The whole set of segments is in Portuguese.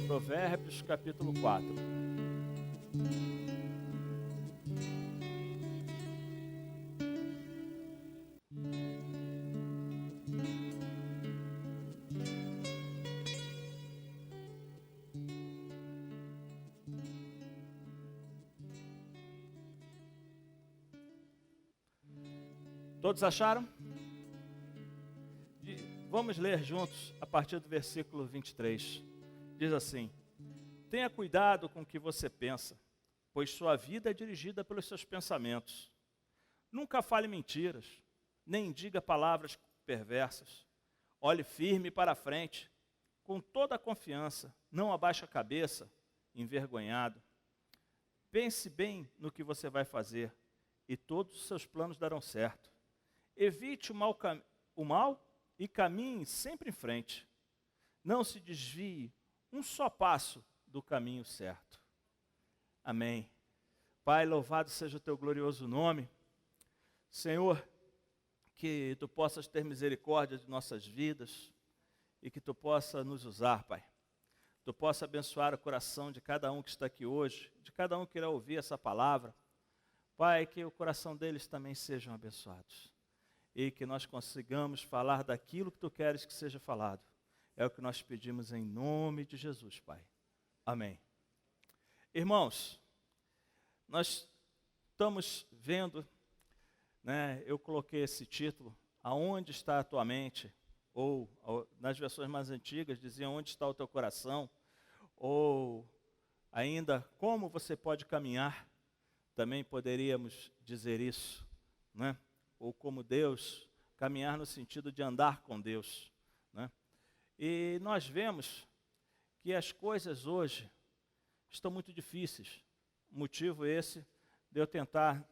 Provérbios capítulo 4. Todos acharam? Vamos ler juntos a partir do versículo 23. Diz assim: tenha cuidado com o que você pensa, pois sua vida é dirigida pelos seus pensamentos. Nunca fale mentiras, nem diga palavras perversas. Olhe firme para a frente, com toda a confiança, não abaixe a cabeça, envergonhado. Pense bem no que você vai fazer, e todos os seus planos darão certo. Evite o mal e caminhe sempre em frente. Não se desvie um só passo do caminho certo. Amém. Pai, louvado seja o teu glorioso nome. Senhor, que tu possas ter misericórdia de nossas vidas e que tu possa nos usar, Pai. Tu possa abençoar o coração de cada um que está aqui hoje, de cada um que irá ouvir essa palavra. Pai, que o coração deles também sejam abençoados e que nós consigamos falar daquilo que tu queres que seja falado. É o que nós pedimos em nome de Jesus, Pai. Amém. Irmãos, nós estamos vendo, eu coloquei esse título, Aonde está a tua mente? Ou, nas versões mais antigas, dizia onde está o teu coração? Ou, ainda, como você pode caminhar? Também poderíamos dizer isso, né? Ou como Deus, caminhar no sentido de andar com Deus, né? E nós vemos que as coisas hoje estão muito difíceis. Motivo esse de eu tentar,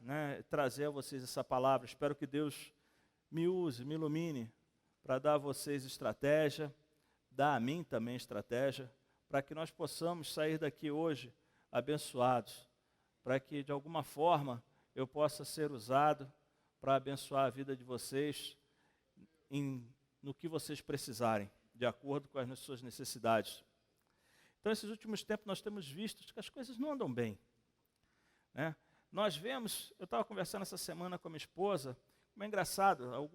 trazer a vocês essa palavra. Espero que Deus me use, me ilumine para dar a vocês estratégia, dar a mim também estratégia, para que nós possamos sair daqui hoje abençoados, para que de alguma forma eu possa ser usado para abençoar a vida de vocês no que vocês precisarem, de acordo com as suas necessidades. Então, esses últimos tempos nós temos visto que as coisas não andam bem, né? Nós vemos, eu estava conversando essa semana com a minha esposa, como é engraçado,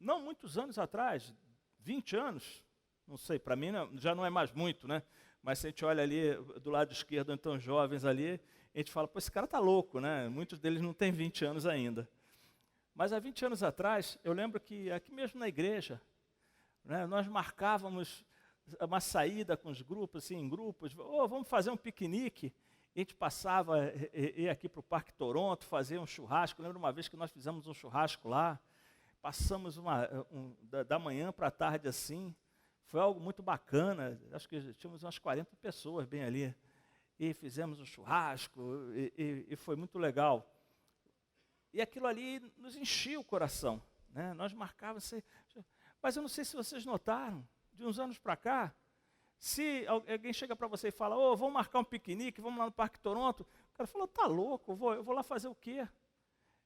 não muitos anos atrás, 20 anos, não sei, para mim já não é mais muito, né? Mas se a gente olha ali do lado esquerdo, então jovens ali, a gente fala, pô, esse cara está louco, né? Muitos deles não têm 20 anos ainda. Mas há 20 anos atrás, eu lembro que aqui mesmo na igreja, nós marcávamos uma saída com os grupos, assim, em grupos, vamos fazer um piquenique. A gente passava, ia aqui para o Parque Toronto, fazer um churrasco. Eu lembro uma vez que nós fizemos um churrasco lá, passamos da manhã para a tarde assim, foi algo muito bacana, acho que tínhamos umas 40 pessoas bem ali, e fizemos um churrasco, e foi muito legal. E aquilo ali nos enchia o coração, né? Nós marcávamos, mas eu não sei se vocês notaram, de uns anos para cá, se alguém chega para você e fala, vamos marcar um piquenique, vamos lá no Parque Toronto, o cara falou, tá louco, eu vou lá fazer o quê?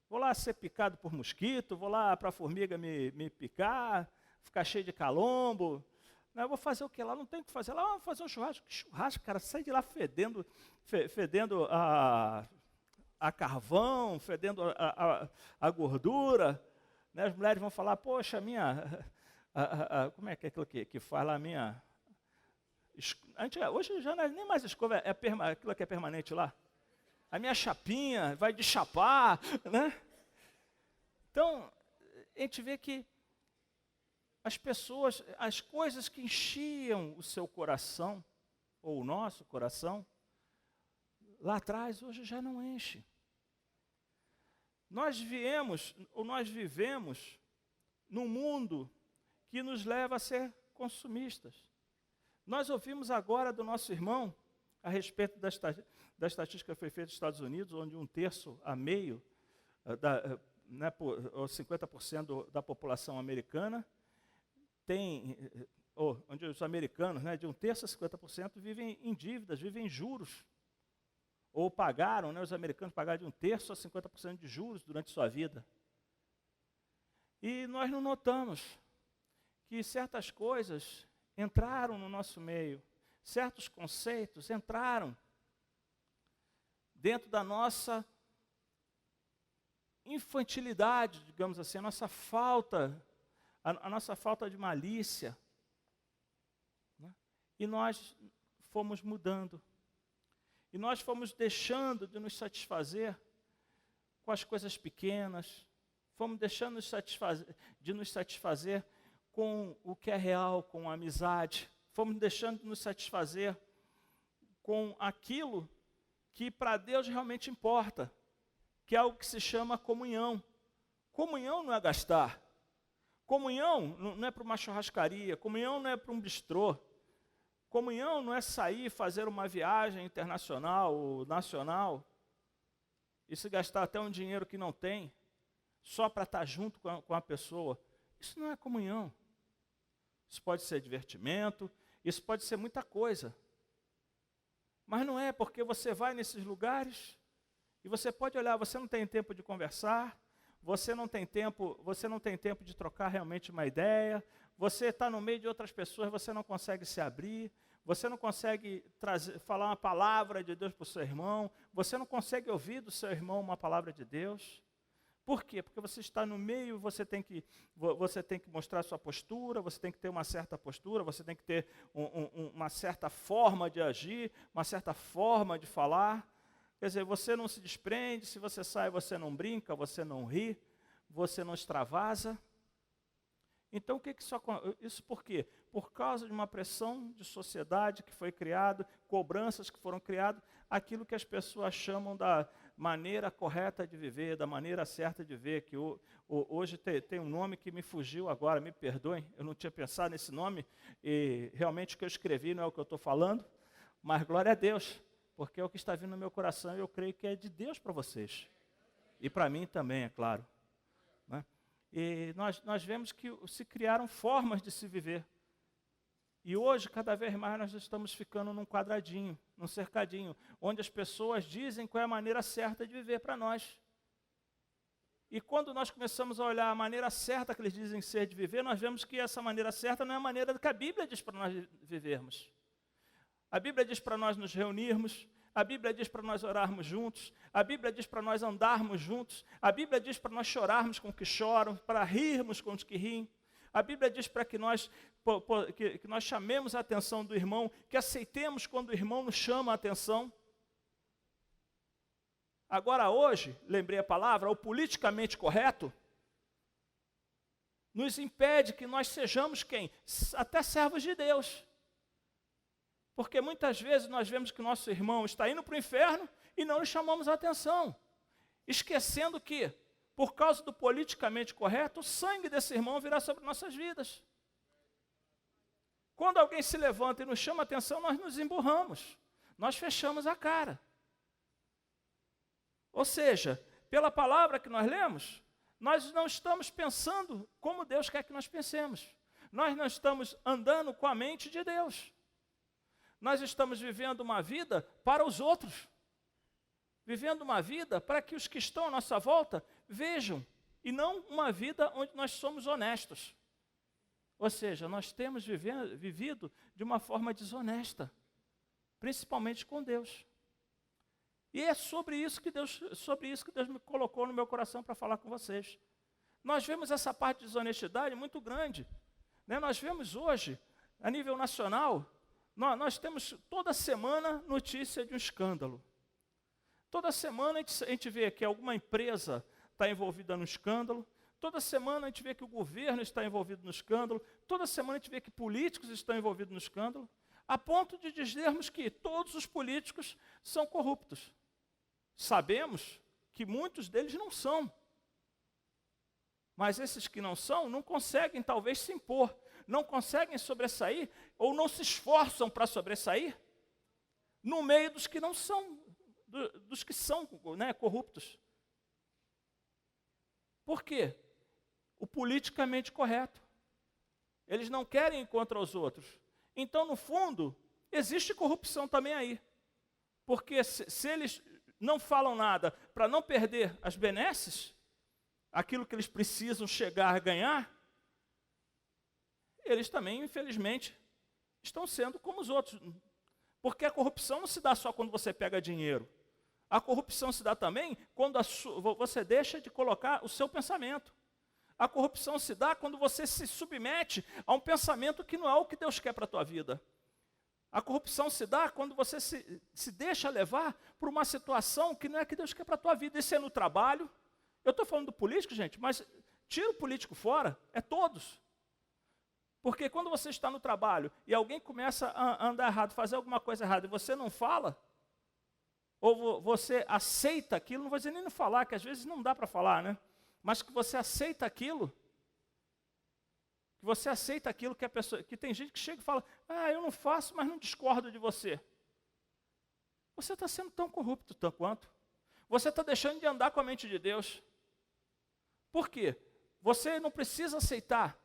Vou lá ser picado por mosquito, vou lá para a formiga me picar, ficar cheio de calombo, eu vou fazer o quê lá? Não tem o que fazer lá, vamos fazer um churrasco. Que churrasco, cara, sai de lá fedendo a carvão, fedendo a gordura, né? As mulheres vão falar, poxa, como é que é aquilo que faz lá, hoje já não é nem mais escova, aquilo que é permanente lá. A minha chapinha vai de chapar, né? Então, a gente vê que as pessoas, as coisas que enchiam o seu coração, ou o nosso coração, lá atrás, hoje já não enche. Nós vivemos num mundo que nos leva a ser consumistas. Nós ouvimos agora do nosso irmão, a respeito da estatística que foi feita nos Estados Unidos, onde 1/3 a meio, ou 50% da população americana onde os americanos, de 1/3 a 50% vivem em dívidas, vivem em juros. Ou pagaram, os americanos pagaram de 1/3 a 50% de juros durante sua vida. E nós não notamos que certas coisas entraram no nosso meio, certos conceitos entraram dentro da nossa infantilidade, digamos assim, a nossa falta de malícia. E nós fomos mudando. E nós fomos deixando de nos satisfazer com as coisas pequenas, fomos deixando de nos satisfazer com o que é real, com a amizade, fomos deixando de nos satisfazer com aquilo que para Deus realmente importa, que é algo que se chama comunhão. Comunhão não é gastar. Comunhão não é para uma churrascaria, comunhão não é para um bistrô. Comunhão não é sair e fazer uma viagem internacional ou nacional e se gastar até um dinheiro que não tem, só para estar junto com a pessoa. Isso não é comunhão. Isso pode ser divertimento, isso pode ser muita coisa. Mas não é, porque você vai nesses lugares e você pode olhar, você não tem tempo de conversar, você não tem tempo de trocar realmente uma ideia, você está no meio de outras pessoas, você não consegue se abrir, você não consegue falar uma palavra de Deus para o seu irmão, você não consegue ouvir do seu irmão uma palavra de Deus. Por quê? Porque você está no meio, você tem que mostrar sua postura, você tem que ter uma certa postura, você tem que ter uma certa forma de agir, uma certa forma de falar. Quer dizer, você não se desprende, se você sai, você não brinca, você não ri, você não extravasa. Então, o que isso por quê? Por causa de uma pressão de sociedade que foi criada, cobranças que foram criadas, aquilo que as pessoas chamam da maneira correta de viver, da maneira certa de ver, que hoje tem um nome que me fugiu agora, me perdoem, eu não tinha pensado nesse nome, e realmente o que eu escrevi não é o que eu estou falando, mas glória a Deus, porque é o que está vindo no meu coração e eu creio que é de Deus para vocês. E para mim também, é claro. Né? E nós vemos que se criaram formas de se viver. E hoje, cada vez mais, nós estamos ficando num quadradinho, num cercadinho, onde as pessoas dizem qual é a maneira certa de viver para nós. E quando nós começamos a olhar a maneira certa que eles dizem ser de viver, nós vemos que essa maneira certa não é a maneira que a Bíblia diz para nós vivermos. A Bíblia diz para nós nos reunirmos, a Bíblia diz para nós orarmos juntos, a Bíblia diz para nós andarmos juntos, a Bíblia diz para nós chorarmos com os que choram, para rirmos com os que riem. A Bíblia diz para que nós chamemos a atenção do irmão, que aceitemos quando o irmão nos chama a atenção. Agora hoje, lembrei a palavra, o politicamente correto, nos impede que nós sejamos quem? Até servos de Deus. Porque muitas vezes nós vemos que nosso irmão está indo para o inferno e não lhe chamamos a atenção, esquecendo que, por causa do politicamente correto, o sangue desse irmão virá sobre nossas vidas. Quando alguém se levanta e nos chama a atenção, nós nos emburramos, nós fechamos a cara. Ou seja, pela palavra que nós lemos, nós não estamos pensando como Deus quer que nós pensemos. Nós não estamos andando com a mente de Deus. Nós estamos vivendo uma vida para os outros. Vivendo uma vida para que os que estão à nossa volta vejam, e não uma vida onde nós somos honestos. Ou seja, nós temos vivido de uma forma desonesta, principalmente com Deus. E é sobre isso que Deus me colocou no meu coração para falar com vocês. Nós vemos essa parte de desonestidade muito grande. Né? Nós vemos hoje, a nível nacional, nós temos toda semana notícia de um escândalo. Toda semana a gente vê que alguma empresa está envolvida no escândalo, toda semana a gente vê que o governo está envolvido no escândalo, toda semana a gente vê que políticos estão envolvidos no escândalo, a ponto de dizermos que todos os políticos são corruptos. Sabemos que muitos deles não são. Mas esses que não são, não conseguem talvez se impor, não conseguem sobressair ou não se esforçam para sobressair no meio dos que não são, dos que são, né, corruptos. Por quê? O politicamente correto. Eles não querem ir contra os outros. Então, no fundo, existe corrupção também aí. Porque se eles não falam nada para não perder as benesses, aquilo que eles precisam chegar a ganhar, eles também, infelizmente, estão sendo como os outros. Porque a corrupção não se dá só quando você pega dinheiro. A corrupção se dá também quando você deixa de colocar o seu pensamento. A corrupção se dá quando você se submete a um pensamento que não é o que Deus quer para a tua vida. A corrupção se dá quando você se deixa levar por uma situação que não é que Deus quer para a tua vida. Isso é no trabalho. Eu estou falando do político, gente, mas tira o político fora, é todos. Porque quando você está no trabalho e alguém começa a andar errado, fazer alguma coisa errada, e você não fala, ou você aceita aquilo, não vou dizer nem não falar, que às vezes não dá para falar, né? Mas que você aceita aquilo, que a pessoa, que tem gente que chega e fala, eu não faço, mas não discordo de você. Você está sendo tão corrupto tanto quanto. Você está deixando de andar com a mente de Deus. Por quê? Você não precisa aceitar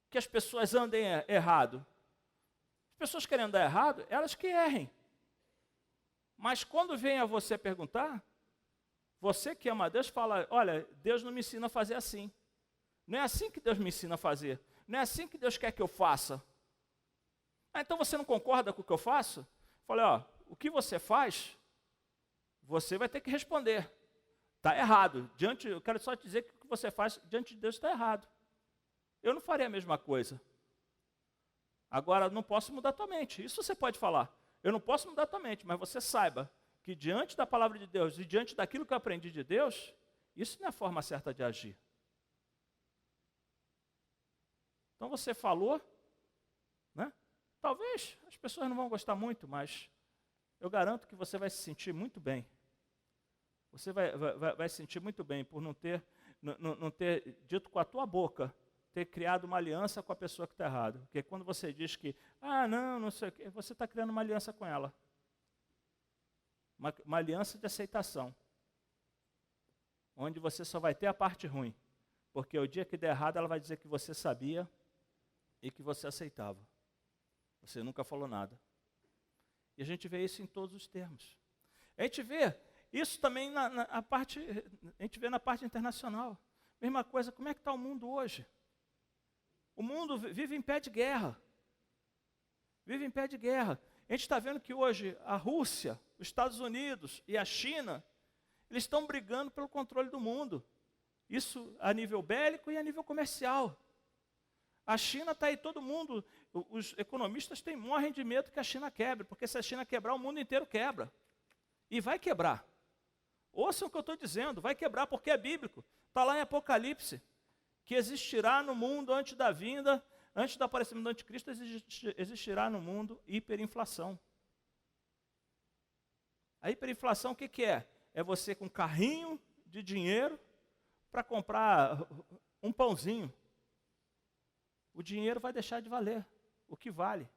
que as pessoas andem errado. As pessoas querem andar errado, elas que errem. Mas quando vem a você perguntar, você que ama a Deus fala, olha, Deus não me ensina a fazer assim. Não é assim que Deus me ensina a fazer. Não é assim que Deus quer que eu faça. Então você não concorda com o que eu faço? Falei, o que você faz, você vai ter que responder. Está errado. Eu quero só te dizer que o que você faz diante de Deus está errado. Eu não faria a mesma coisa. Agora, não posso mudar tua mente. Isso você pode falar. Eu não posso mudar tua mente, mas você saiba que diante da palavra de Deus e diante daquilo que eu aprendi de Deus, isso não é a forma certa de agir. Então você falou, né? Talvez as pessoas não vão gostar muito, mas eu garanto que você vai se sentir muito bem. Você vai se sentir muito bem por não ter dito com a tua boca, ter criado uma aliança com a pessoa que está errada. Porque quando você diz que, não sei o quê, você está criando uma aliança com ela. Uma aliança de aceitação. Onde você só vai ter a parte ruim. Porque o dia que der errado, ela vai dizer que você sabia e que você aceitava. Você nunca falou nada. E a gente vê isso em todos os termos. A gente vê isso também na parte internacional. Mesma coisa, como é que está o mundo hoje? O mundo vive em pé de guerra. Vive em pé de guerra. A gente está vendo que hoje a Rússia, os Estados Unidos e a China, eles estão brigando pelo controle do mundo. Isso a nível bélico e a nível comercial. A China está aí, todo mundo, os economistas morrem de medo que a China quebre, porque se a China quebrar, o mundo inteiro quebra. E vai quebrar. Ouçam o que eu estou dizendo, vai quebrar porque é bíblico. Está lá em Apocalipse, que existirá no mundo antes do aparecimento do anticristo, existirá no mundo hiperinflação. A hiperinflação o que é? É você com um carrinho de dinheiro para comprar um pãozinho. O dinheiro vai deixar de valer o que vale.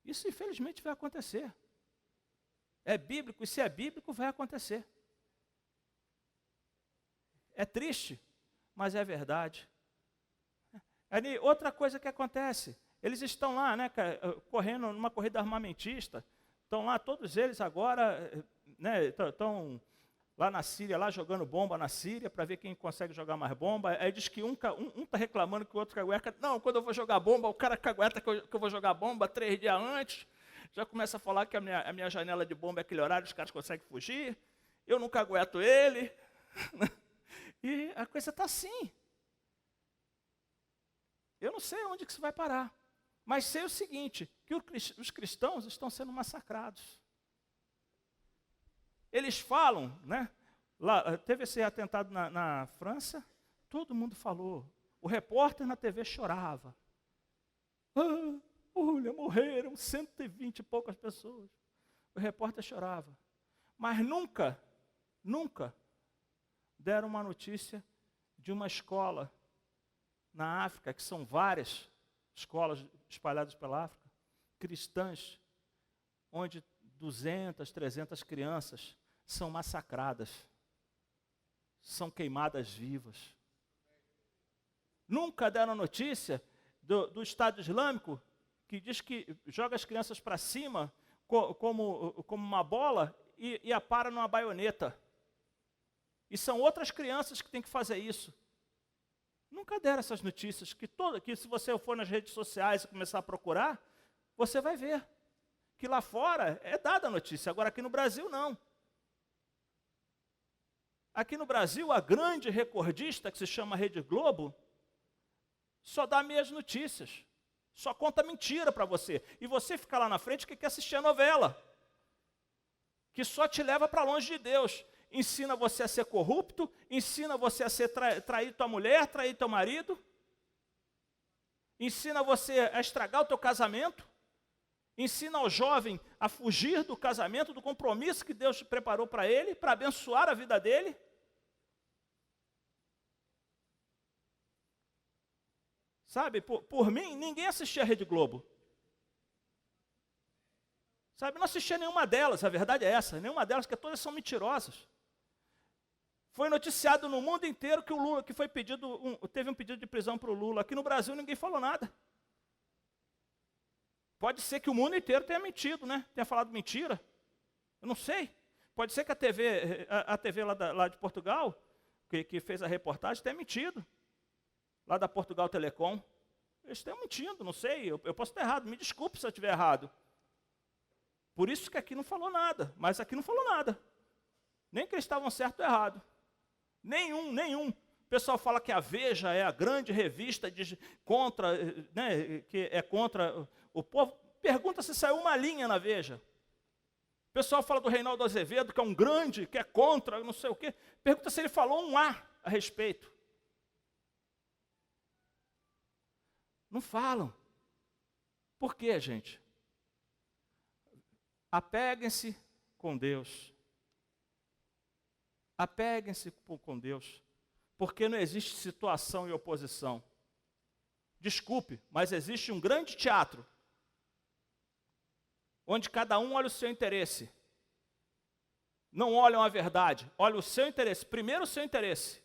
Isso infelizmente vai acontecer. É bíblico, e se é bíblico, vai acontecer. É triste, mas é verdade. Outra coisa que acontece, eles estão lá, né, correndo numa corrida armamentista, estão lá, todos eles agora, né, estão lá na Síria, lá jogando bomba na Síria, para ver quem consegue jogar mais bomba. Aí diz que um está reclamando que o outro cagueta. Não, quando eu vou jogar bomba, o cara cagueta que eu vou jogar bomba 3 dias antes. Já começa a falar que a minha janela de bomba é aquele horário, os caras conseguem fugir. Eu não cagueto ele. E a coisa está assim. Eu não sei onde que isso vai parar. Mas sei o seguinte, que os cristãos estão sendo massacrados. Eles falam, né? Lá, teve esse atentado na França, todo mundo falou. O repórter na TV chorava. Olha, morreram 120 e poucas pessoas. O repórter chorava. Mas nunca deram uma notícia de uma escola na África, que são várias escolas espalhadas pela África, cristãs, onde 200, 300 crianças são massacradas, são queimadas vivas. Nunca deram notícia do Estado Islâmico, que diz que joga as crianças para cima como uma bola e apara numa baioneta. E são outras crianças que têm que fazer isso. Nunca deram essas notícias, que se você for nas redes sociais e começar a procurar, você vai ver que lá fora é dada a notícia, agora aqui no Brasil não. Aqui no Brasil, a grande recordista, que se chama Rede Globo, só dá meias notícias, só conta mentira para você. E você fica lá na frente que quer assistir a novela, que só te leva para longe de Deus. Ensina você a ser corrupto, ensina você a ser trair tua mulher, trair teu marido, ensina você a estragar o teu casamento, ensina ao jovem a fugir do casamento, do compromisso que Deus preparou para ele, para abençoar a vida dele. Sabe, por mim, ninguém assistia a Rede Globo. Sabe, não assistia nenhuma delas, a verdade é essa, nenhuma delas, porque todas são mentirosas. Foi noticiado no mundo inteiro que o Lula, que foi teve um pedido de prisão para o Lula. Aqui no Brasil ninguém falou nada. Pode ser que o mundo inteiro tenha mentido, né? Tenha falado mentira. Eu não sei. Pode ser que a TV lá de Portugal, que fez a reportagem, tenha mentido. Lá da Portugal Telecom. Eles estão mentindo, não sei. Eu posso estar errado. Me desculpe se eu estiver errado. Por isso que aqui não falou nada. Mas aqui não falou nada. Nem que eles estavam certo ou errado. Nenhum. O pessoal fala que a Veja é a grande revista contra, né, que é contra o povo. Pergunta se saiu uma linha na Veja. O pessoal fala do Reinaldo Azevedo, que é um grande, que é contra, não sei o quê. Pergunta se ele falou um A respeito. Não falam. Por quê, gente? Apeguem-se com Deus. Apeguem-se com Deus, porque não existe situação e oposição. Desculpe, mas existe um grande teatro, onde cada um olha o seu interesse. Não olham a verdade, olham o seu interesse. Primeiro o seu interesse.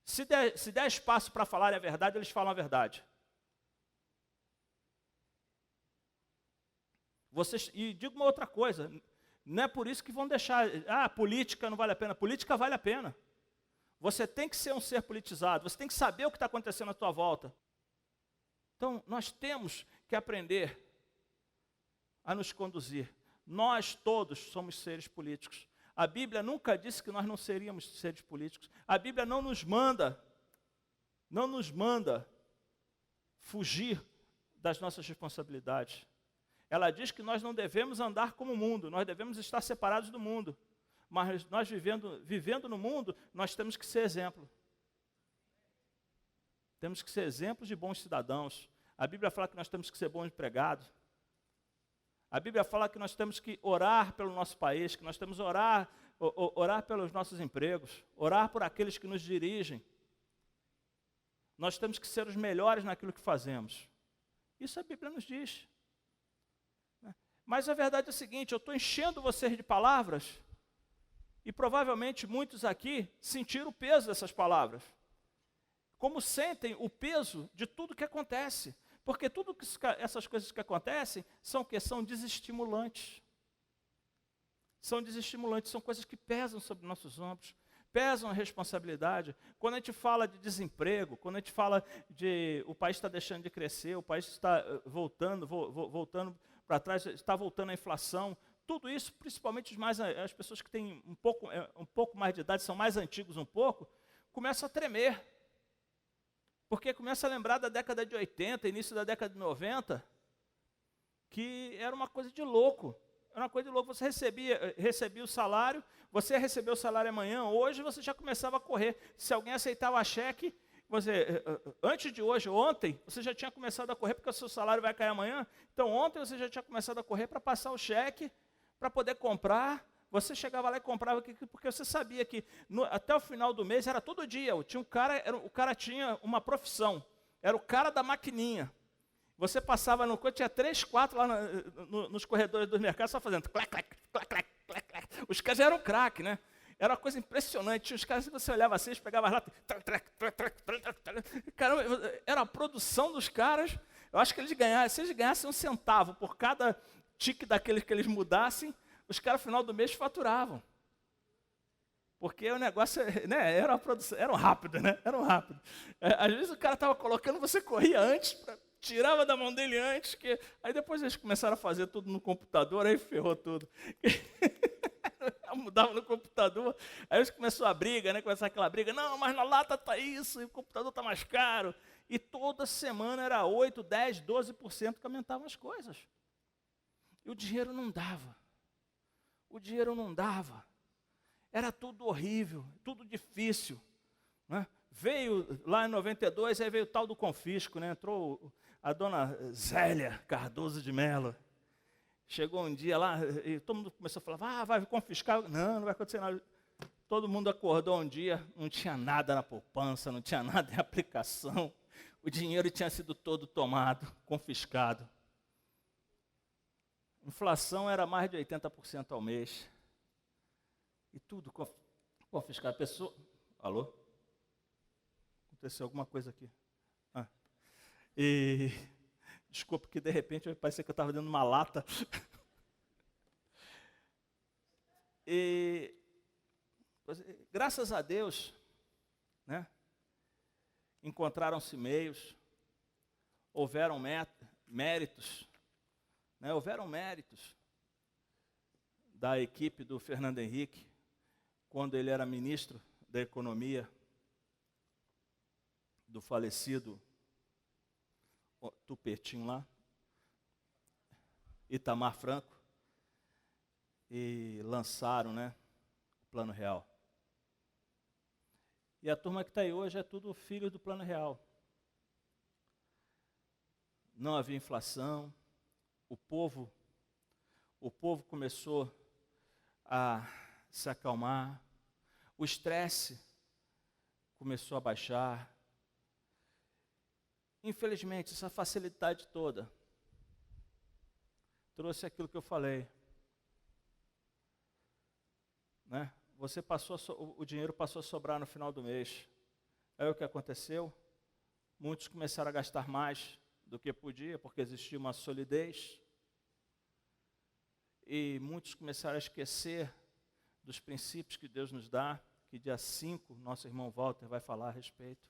Se der espaço para falar a verdade, eles falam a verdade. E digo uma outra coisa, não é por isso que vão deixar, política não vale a pena. Política vale a pena. Você tem que ser um ser politizado, você tem que saber o que está acontecendo à tua volta. Então, nós temos que aprender a nos conduzir. Nós todos somos seres políticos. A Bíblia nunca disse que nós não seríamos seres políticos. A Bíblia não nos manda fugir das nossas responsabilidades. Ela diz que nós não devemos andar como o mundo, nós devemos estar separados do mundo. Mas nós vivendo no mundo, nós temos que ser exemplo. Temos que ser exemplos de bons cidadãos. A Bíblia fala que nós temos que ser bons empregados. A Bíblia fala que nós temos que orar pelo nosso país, que nós temos que orar pelos nossos empregos, orar por aqueles que nos dirigem. Nós temos que ser os melhores naquilo que fazemos. Isso a Bíblia nos diz. Mas a verdade é a seguinte, eu estou enchendo vocês de palavras e provavelmente muitos aqui sentiram o peso dessas palavras. Como sentem o peso de tudo que acontece. Porque essas coisas que acontecem são desestimulantes. São desestimulantes, são coisas que pesam sobre nossos ombros, pesam a responsabilidade. Quando a gente fala de desemprego, quando a gente fala de o país está deixando de crescer, o país está voltando para trás, está voltando a inflação, tudo isso, principalmente as pessoas que têm um pouco mais de idade, são mais antigos um pouco, começam a tremer. Porque começa a lembrar da década de 80, início da década de 90, que era uma coisa de louco. Era uma coisa de louco. Você recebia o salário, você ia receber o salário amanhã, hoje você já começava a correr. Se alguém aceitava cheque, antes de hoje, ontem, você já tinha começado a correr, porque o seu salário vai cair amanhã. Então, ontem você já tinha começado a correr para passar o cheque, para poder comprar. Você chegava lá e comprava porque você sabia que até o final do mês era todo dia. O cara tinha uma profissão, era o cara da maquininha. Você passava no tinha 3, 4 lá nos corredores dos mercados só fazendo clac, clac, clac, clac, clac, clac. Os caras eram craque, né? Era uma coisa impressionante. Tinha os caras, se você olhava assim, eles pegavam lá, caramba, era a produção dos caras. Eu acho que se eles ganhassem 1 centavo por cada tique daqueles que eles mudassem, os caras, no final do mês, faturavam. Porque o negócio, né, era uma produção, eram rápidos, né? Eram rápidos. Às vezes o cara estava colocando, você corria antes, tirava da mão dele antes, aí depois eles começaram a fazer tudo no computador, aí ferrou tudo. Mudava no computador, aí começou a briga, né? Começou aquela briga, não, mas na lata está isso, e o computador está mais caro. E toda semana era 8, 10, 12% que aumentavam as coisas. E o dinheiro não dava. O dinheiro não dava. Era tudo horrível, tudo difícil. Né? Veio lá em 92, aí veio o tal do confisco, né? Entrou a dona Zélia Cardoso de Mello. Chegou um dia lá e todo mundo começou a falar, vai confiscar. Não vai acontecer nada. Todo mundo acordou um dia, não tinha nada na poupança, não tinha nada em aplicação. O dinheiro tinha sido todo tomado, confiscado. A inflação era mais de 80% ao mês. E tudo confiscado. Pessoa... Alô? Aconteceu alguma coisa aqui. Desculpa, que de repente parecia que eu estava dentro de uma lata. Graças a Deus, né, encontraram-se meios, houveram méritos, né, houveram méritos da equipe do Fernando Henrique, quando ele era ministro da Economia, do falecido Tupetinho lá, Itamar Franco, e lançaram, né, o Plano Real. E a turma que está aí hoje é tudo filho do Plano Real. Não havia inflação, o povo começou a se acalmar, o estresse começou a baixar. Infelizmente, essa facilidade toda trouxe aquilo que eu falei. Né? O dinheiro passou a sobrar no final do mês. Aí o que aconteceu? Muitos começaram a gastar mais do que podia, porque existia uma solidez. E muitos começaram a esquecer dos princípios que Deus nos dá, que dia 5, nosso irmão Walter vai falar a respeito.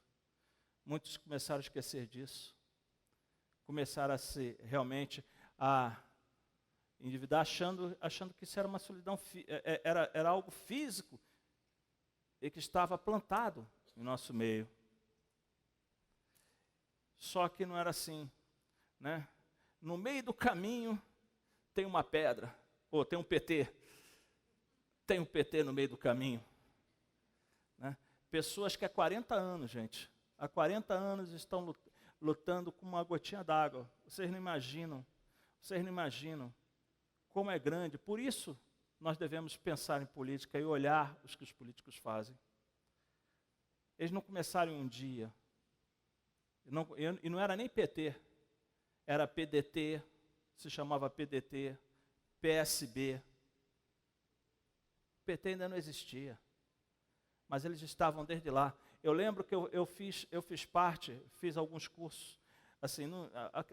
Muitos começaram a esquecer disso. Começaram a endividar, achando que isso era uma solidão, era algo físico e que estava plantado em nosso meio. Só que não era assim, né? No meio do caminho tem uma pedra, ou tem um PT. Tem um PT no meio do caminho. Né? Pessoas que há 40 anos, gente, há 40 anos estão lutando com uma gotinha d'água. Vocês não imaginam como é grande. Por isso, nós devemos pensar em política e olhar os que os políticos fazem. Eles não começaram em um dia. E não era nem PT, era PDT, se chamava PDT, PSB. O PT ainda não existia, mas eles estavam desde lá. Eu lembro que eu fiz alguns cursos, assim,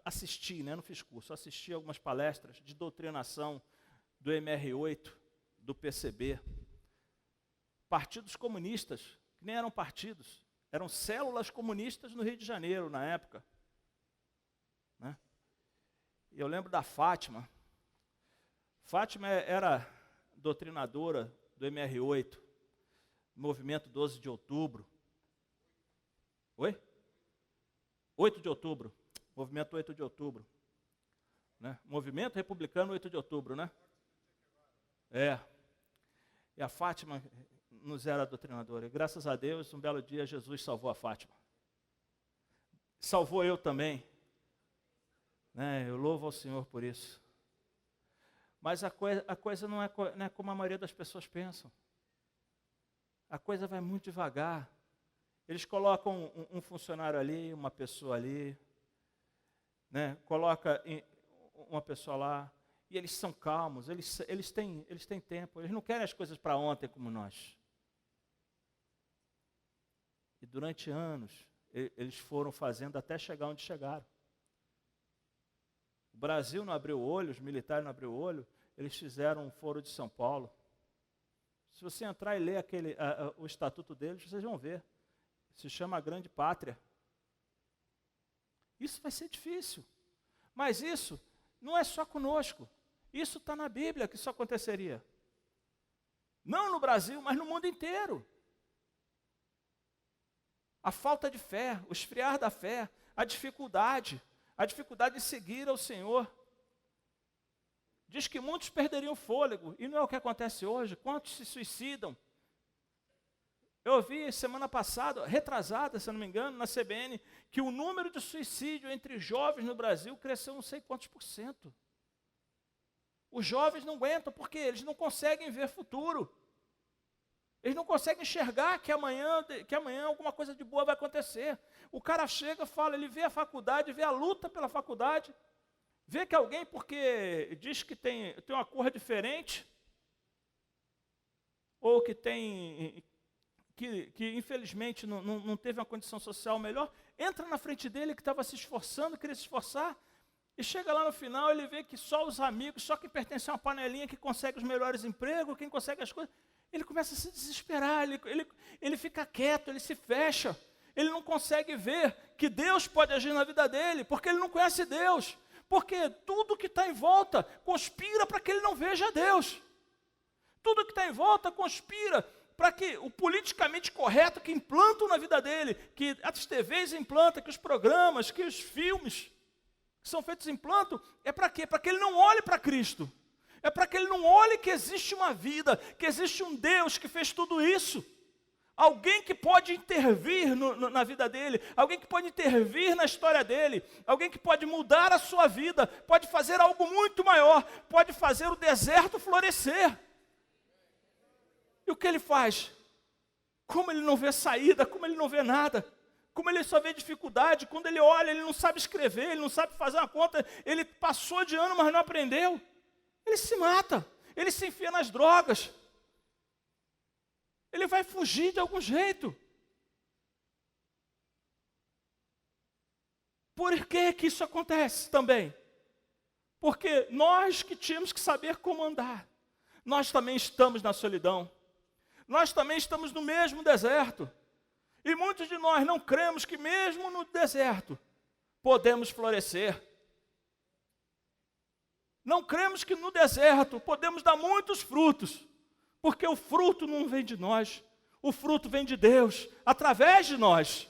assisti, né, não fiz curso, assisti algumas palestras de doutrinação do MR8, do PCB. Partidos comunistas, que nem eram partidos, eram células comunistas no Rio de Janeiro, na época. Né? E eu lembro da Fátima. Fátima era doutrinadora do MR8, Movimento 12 de Outubro. Oi? 8 de Outubro. Movimento 8 de Outubro. Né? Movimento Republicano 8 de Outubro, né? É. E a Fátima nos era doutrinadora. E graças a Deus, um belo dia, Jesus salvou a Fátima. Salvou eu também. Né? Eu louvo ao Senhor por isso. Mas a coisa não é como a maioria das pessoas pensam. A coisa vai muito devagar. Eles colocam um funcionário ali, uma pessoa ali, né? Coloca uma pessoa lá, e eles são calmos, eles têm tempo, eles não querem as coisas para ontem como nós. E durante anos, eles foram fazendo até chegar onde chegaram. O Brasil não abriu o olho, os militares não abriu o olho, eles fizeram um Foro de São Paulo. Se você entrar e ler o estatuto deles, vocês vão ver. Se chama Grande Pátria. Isso vai ser difícil. Mas isso não é só conosco. Isso está na Bíblia que isso aconteceria. Não no Brasil, mas no mundo inteiro. A falta de fé, o esfriar da fé, a dificuldade de seguir ao Senhor. Diz que muitos perderiam o fôlego, e não é o que acontece hoje. Quantos se suicidam? Eu ouvi semana passada, retrasada, se eu não me engano, na CBN, que o número de suicídio entre jovens no Brasil cresceu não sei quantos %. Os jovens não aguentam, porque eles não conseguem ver futuro. Eles não conseguem enxergar que amanhã alguma coisa de boa vai acontecer. O cara chega, fala, ele vê a faculdade, vê a luta pela faculdade, vê que alguém, porque diz que tem uma cor diferente, ou que infelizmente não teve uma condição social melhor, entra na frente dele que estava se esforçando, queria se esforçar, e chega lá no final, ele vê que só os amigos, só quem pertence a uma panelinha que consegue os melhores empregos, quem consegue as coisas, ele começa a se desesperar, ele fica quieto, ele se fecha, ele não consegue ver que Deus pode agir na vida dele, porque ele não conhece Deus, porque tudo que está em volta conspira para que ele não veja Deus. Tudo que está em volta conspira para que o politicamente correto que implantam na vida dele, que as TVs implantam, que os programas, que os filmes que são feitos implantam, é para quê? Para que ele não olhe para Cristo. É para que ele não olhe que existe uma vida, que existe um Deus que fez tudo isso. Alguém que pode intervir na vida dele, alguém que pode intervir na história dele, alguém que pode mudar a sua vida, pode fazer algo muito maior, pode fazer o deserto florescer. E o que ele faz? Como ele não vê saída, como ele não vê nada, como ele só vê dificuldade, quando ele olha, ele não sabe escrever, ele não sabe fazer uma conta, ele passou de ano, mas não aprendeu. Ele se mata, ele se enfia nas drogas. Ele vai fugir de algum jeito. Por que que isso acontece também? Porque nós que tínhamos que saber como andar, nós também estamos na solidão. Nós também estamos no mesmo deserto. E muitos de nós não cremos que mesmo no deserto podemos florescer. Não cremos que no deserto podemos dar muitos frutos. Porque o fruto não vem de nós, o fruto vem de Deus, através de nós.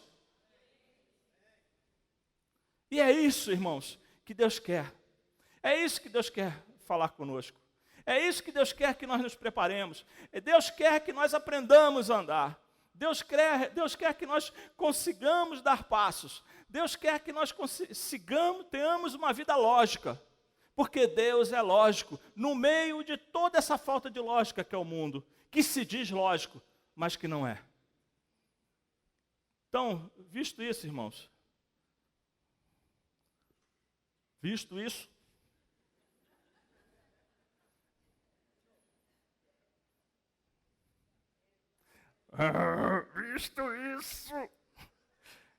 E é isso, irmãos, que Deus quer. É isso que Deus quer falar conosco. É isso que Deus quer que nós nos preparemos. Deus quer que nós aprendamos a andar. Deus quer que nós consigamos dar passos. Deus quer que nós tenhamos uma vida lógica. Porque Deus é lógico, no meio de toda essa falta de lógica que é o mundo, que se diz lógico, mas que não é. Então, visto isso, irmãos, visto isso,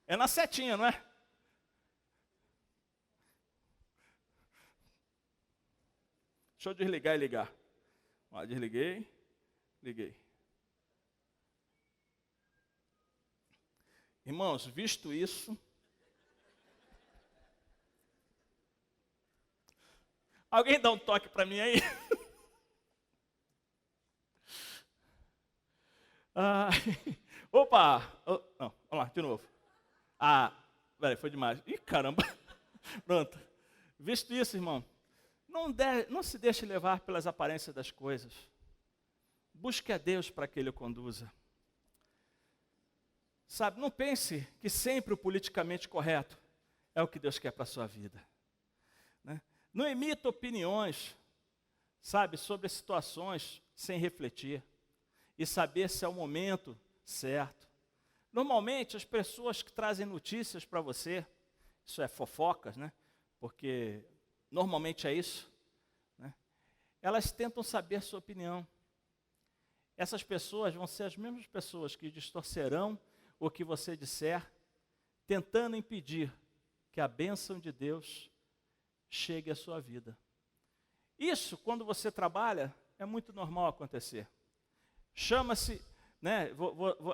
é na setinha, não é? Deixa eu desligar e ligar. Ó, desliguei, liguei. Irmãos, visto isso, alguém dá um toque para mim aí? Opa! Não, vamos lá, de novo. Peraí, foi demais. Ih, caramba! Pronto. Visto isso, irmão, não se deixe levar pelas aparências das coisas. Busque a Deus para que Ele o conduza. Sabe, não pense que sempre o politicamente correto é o que Deus quer para a sua vida. Né? Não emita opiniões, sabe, sobre situações sem refletir e saber se é o momento certo. Normalmente, as pessoas que trazem notícias para você, isso é fofocas, né? Porque normalmente é isso, né? Elas tentam saber a sua opinião. Essas pessoas vão ser as mesmas pessoas que distorcerão o que você disser, tentando impedir que a bênção de Deus chegue à sua vida. Isso, quando você trabalha, é muito normal acontecer. Chama-se, né,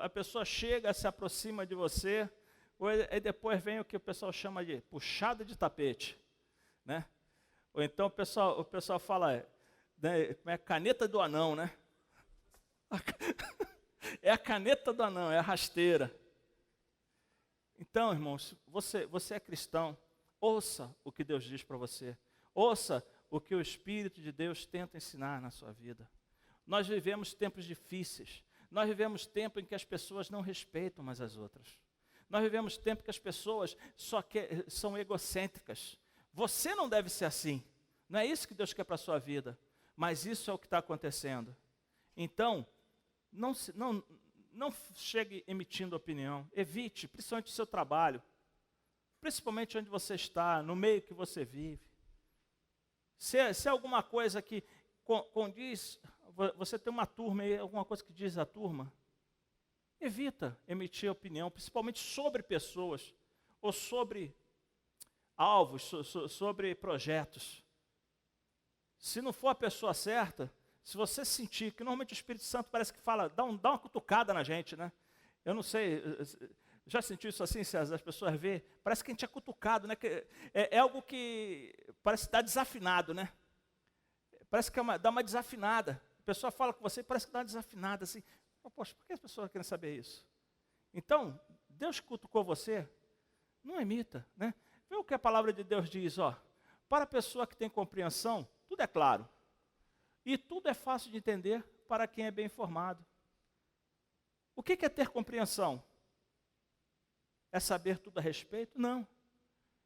a pessoa chega, se aproxima de você, e depois vem o que o pessoal chama de puxada de tapete, né? Ou então o pessoal fala, né, como é caneta do anão, né? É a caneta do anão, é a rasteira. Então, irmãos, você é cristão, ouça o que Deus diz para você. Ouça o que o Espírito de Deus tenta ensinar na sua vida. Nós vivemos tempos difíceis. Nós vivemos tempo em que as pessoas não respeitam umas às outras. Nós vivemos tempo que as pessoas são egocêntricas. Você não deve ser assim. Não é isso que Deus quer para a sua vida. Mas isso é o que está acontecendo. Então, não chegue emitindo opinião. Evite, principalmente o seu trabalho. Principalmente onde você está, no meio que você vive. Se é alguma coisa que condiz, você tem uma turma aí, alguma coisa que diz a turma, evita emitir opinião, principalmente sobre pessoas, ou sobre alvos, sobre projetos. Se não for a pessoa certa, se você sentir que normalmente o Espírito Santo parece que fala, dá uma cutucada na gente, né? Eu não sei, já sentiu isso assim, se as pessoas veem? Parece que a gente é cutucado, né? É algo que parece estar desafinado, né? Parece que dá uma desafinada. A pessoa fala com você e parece que dá uma desafinada, assim. Poxa, por que as pessoas querem saber isso? Então, Deus cutucou você, não imita, né? Vê o que a palavra de Deus diz, ó. Para a pessoa que tem compreensão, tudo é claro. E tudo é fácil de entender para quem é bem informado. O que é ter compreensão? É saber tudo a respeito? Não.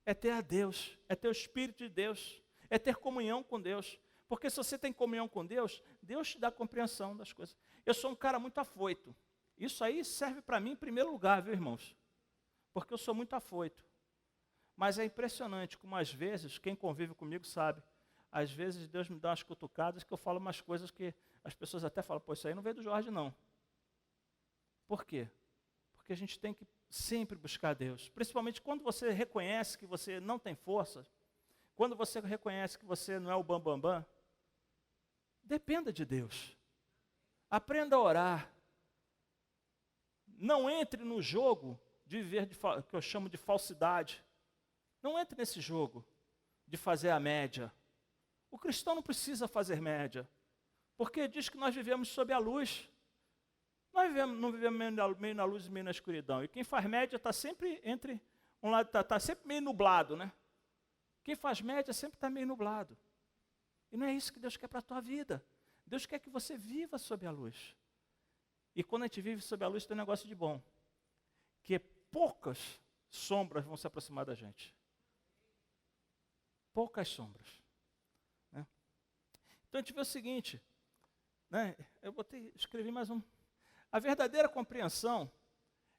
É ter a Deus, é ter o Espírito de Deus, é ter comunhão com Deus. Porque se você tem comunhão com Deus, Deus te dá compreensão das coisas. Eu sou um cara muito afoito. Isso aí serve para mim em primeiro lugar, viu, irmãos? Porque eu sou muito afoito. Mas é impressionante como às vezes, quem convive comigo sabe, às vezes Deus me dá umas cutucadas que eu falo umas coisas que as pessoas até falam, pô, isso aí não veio do Jorge não. Por quê? Porque a gente tem que sempre buscar Deus. Principalmente quando você reconhece que você não tem força, quando você reconhece que você não é o bambambam, dependa de Deus. Aprenda a orar. Não entre no jogo de viver, que eu chamo de falsidade. Não entre nesse jogo de fazer a média. O cristão não precisa fazer média, porque diz que nós vivemos sob a luz. Nós não vivemos meio na luz e meio na escuridão. E quem faz média está sempre entre um lado, está sempre meio nublado, né? Quem faz média sempre está meio nublado. E não é isso que Deus quer para a tua vida. Deus quer que você viva sob a luz. E quando a gente vive sob a luz, tem um negócio de bom. Que poucas sombras vão se aproximar da gente. Poucas sombras. Né? Então a gente vê o seguinte. Né? Escrevi mais um. A verdadeira compreensão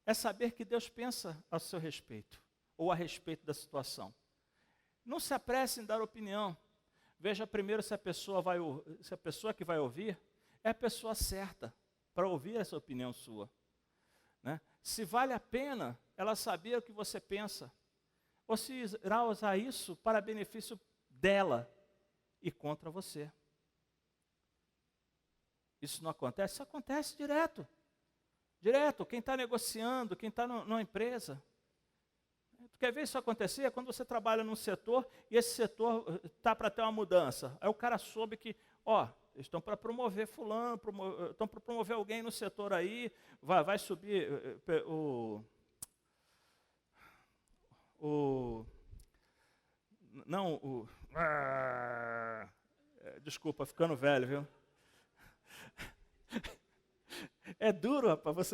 é saber que Deus pensa a seu respeito. Ou a respeito da situação. Não se apresse em dar opinião. Veja primeiro se a pessoa que vai ouvir é a pessoa certa para ouvir essa opinião sua. Né? Se vale a pena ela saber o que você pensa, ou se irá usar isso para benefício dela e contra você. Isso não acontece? Isso acontece direto. Direto. Quem está negociando, quem está numa empresa. Tu quer ver isso acontecer? Quando você trabalha num setor e esse setor está para ter uma mudança. Aí o cara soube que, estão para promover fulano, estão para promover alguém no setor aí, vai subir desculpa, ficando velho, viu? É duro, rapaz,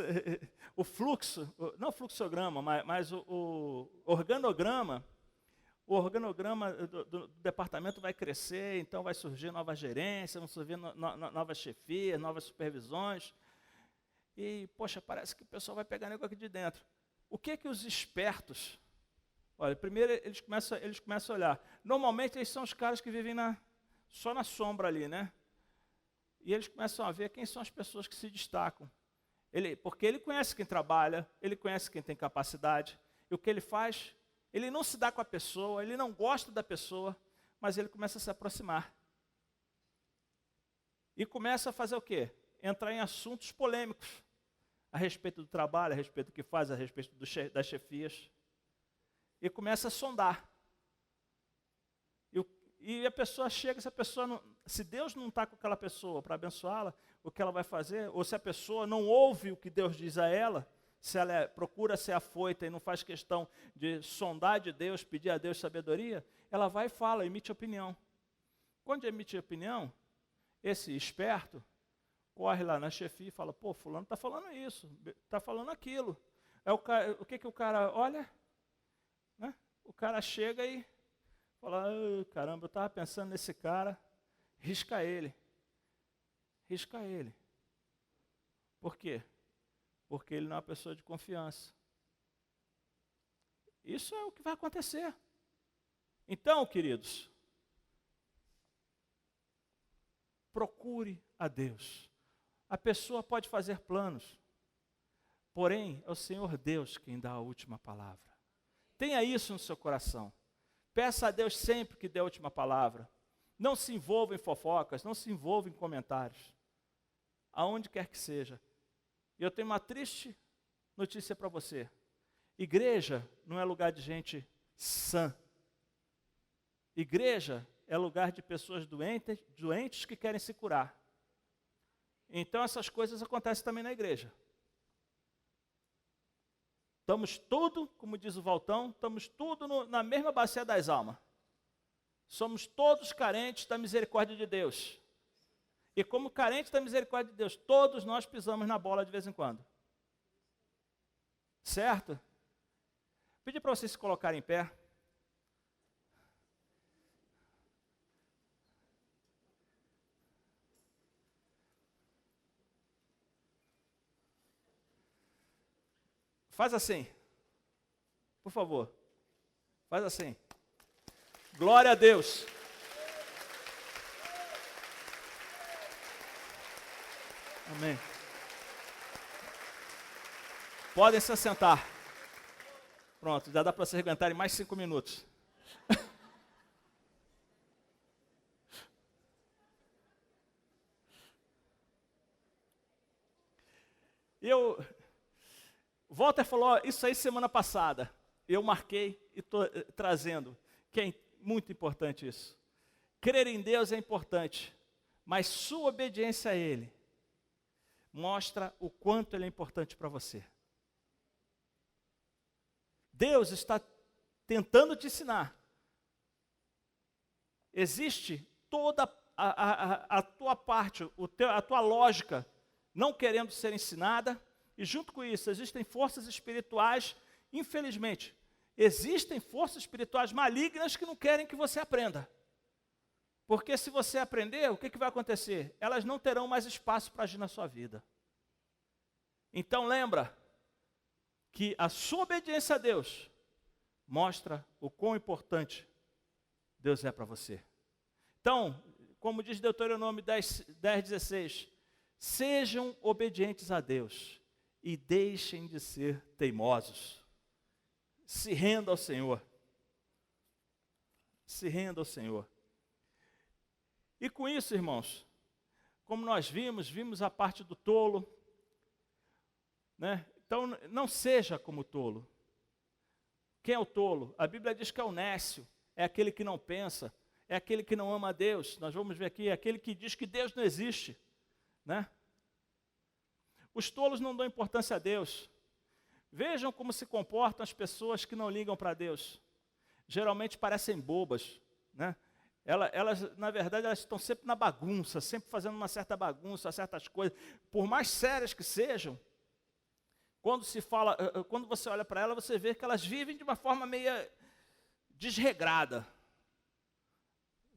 o fluxo, não o fluxograma, mas o organograma, o organograma do departamento vai crescer, então vai surgir novas gerências, vão surgir novas chefias, novas supervisões. E, poxa, parece que o pessoal vai pegar negócio aqui de dentro. O que os espertos... Olha, primeiro eles começam a olhar. Normalmente eles são os caras que vivem só na sombra ali, né? E eles começam a ver quem são as pessoas que se destacam. Porque ele conhece quem trabalha, ele conhece quem tem capacidade. E o que ele faz? Ele não se dá com a pessoa, ele não gosta da pessoa, mas ele começa a se aproximar. E começa a fazer o quê? Entrar em assuntos polêmicos. A respeito do trabalho, a respeito do que faz, a respeito das chefias. E começa a sondar. E a pessoa chega, se Deus não está com aquela pessoa para abençoá-la, o que ela vai fazer? Ou se a pessoa não ouve o que Deus diz a ela, se ela procura ser afoita e não faz questão de sondar de Deus, pedir a Deus sabedoria, ela vai e fala, emite opinião. Quando emite opinião, esse esperto corre lá na chefia e fala, pô, fulano está falando isso, está falando aquilo. O que o cara olha? Né? O cara chega e fala, caramba, eu estava pensando nesse cara, risca ele. Risca ele. Por quê? Porque ele não é uma pessoa de confiança. Isso é o que vai acontecer. Então, queridos, procure a Deus. A pessoa pode fazer planos, porém, é o Senhor Deus quem dá a última palavra. Tenha isso no seu coração. Peça a Deus sempre que dê a última palavra. Não se envolva em fofocas, não se envolva em comentários. Aonde quer que seja. E eu tenho uma triste notícia para você. Igreja não é lugar de gente sã. Igreja é lugar de pessoas doentes que querem se curar. Então essas coisas acontecem também na igreja. Estamos tudo, como diz o Valtão, estamos tudo na mesma bacia das almas. Somos todos carentes da misericórdia de Deus. E como carentes da misericórdia de Deus, todos nós pisamos na bola de vez em quando. Certo? Pedi para vocês se colocarem em pé. Faz assim. Por favor. Faz assim. Glória a Deus. Amém. Podem se assentar. Pronto, já dá para vocês aguentarem mais 5 minutos. Walter falou isso aí semana passada. Eu marquei e estou trazendo, que é muito importante isso. Crer em Deus é importante, mas sua obediência a Ele mostra o quanto Ele é importante para você. Deus está tentando te ensinar. Existe toda a tua parte, a tua lógica não querendo ser ensinada, e junto com isso existem forças espirituais, infelizmente, existem forças espirituais malignas que não querem que você aprenda. Porque se você aprender, o que vai acontecer? Elas não terão mais espaço para agir na sua vida. Então lembra que a sua obediência a Deus mostra o quão importante Deus é para você. Então, como diz Deuteronômio 10:16, sejam obedientes a Deus e deixem de ser teimosos. Se renda ao Senhor. Se renda ao Senhor. E com isso, irmãos, como nós vimos a parte do tolo, né? Então, não seja como o tolo. Quem é o tolo? A Bíblia diz que é o nécio, é aquele que não pensa, é aquele que não ama a Deus. Nós vamos ver aqui, é aquele que diz que Deus não existe, né? Os tolos não dão importância a Deus. Vejam como se comportam as pessoas que não ligam para Deus. Geralmente parecem bobas, né? Elas, na verdade, elas estão sempre na bagunça, sempre fazendo uma certa bagunça, certas coisas. Por mais sérias que sejam, quando você olha para elas, você vê que elas vivem de uma forma meio desregrada.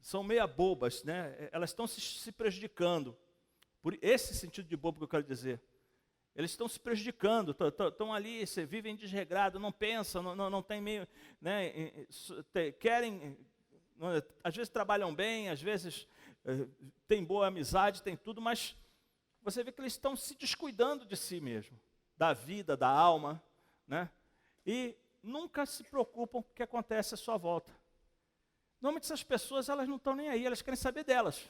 São meia bobas, né? Elas estão se prejudicando. Por esse sentido de bobo que eu quero dizer. Eles estão se prejudicando, estão ali, vivem desregrado, não pensam, não tem meio, né, querem, às vezes trabalham bem, às vezes têm boa amizade, tem tudo, mas você vê que eles estão se descuidando de si mesmo, da vida, da alma, né? E nunca se preocupam com o que acontece à sua volta. Normalmente essas pessoas, elas não estão nem aí, elas querem saber delas,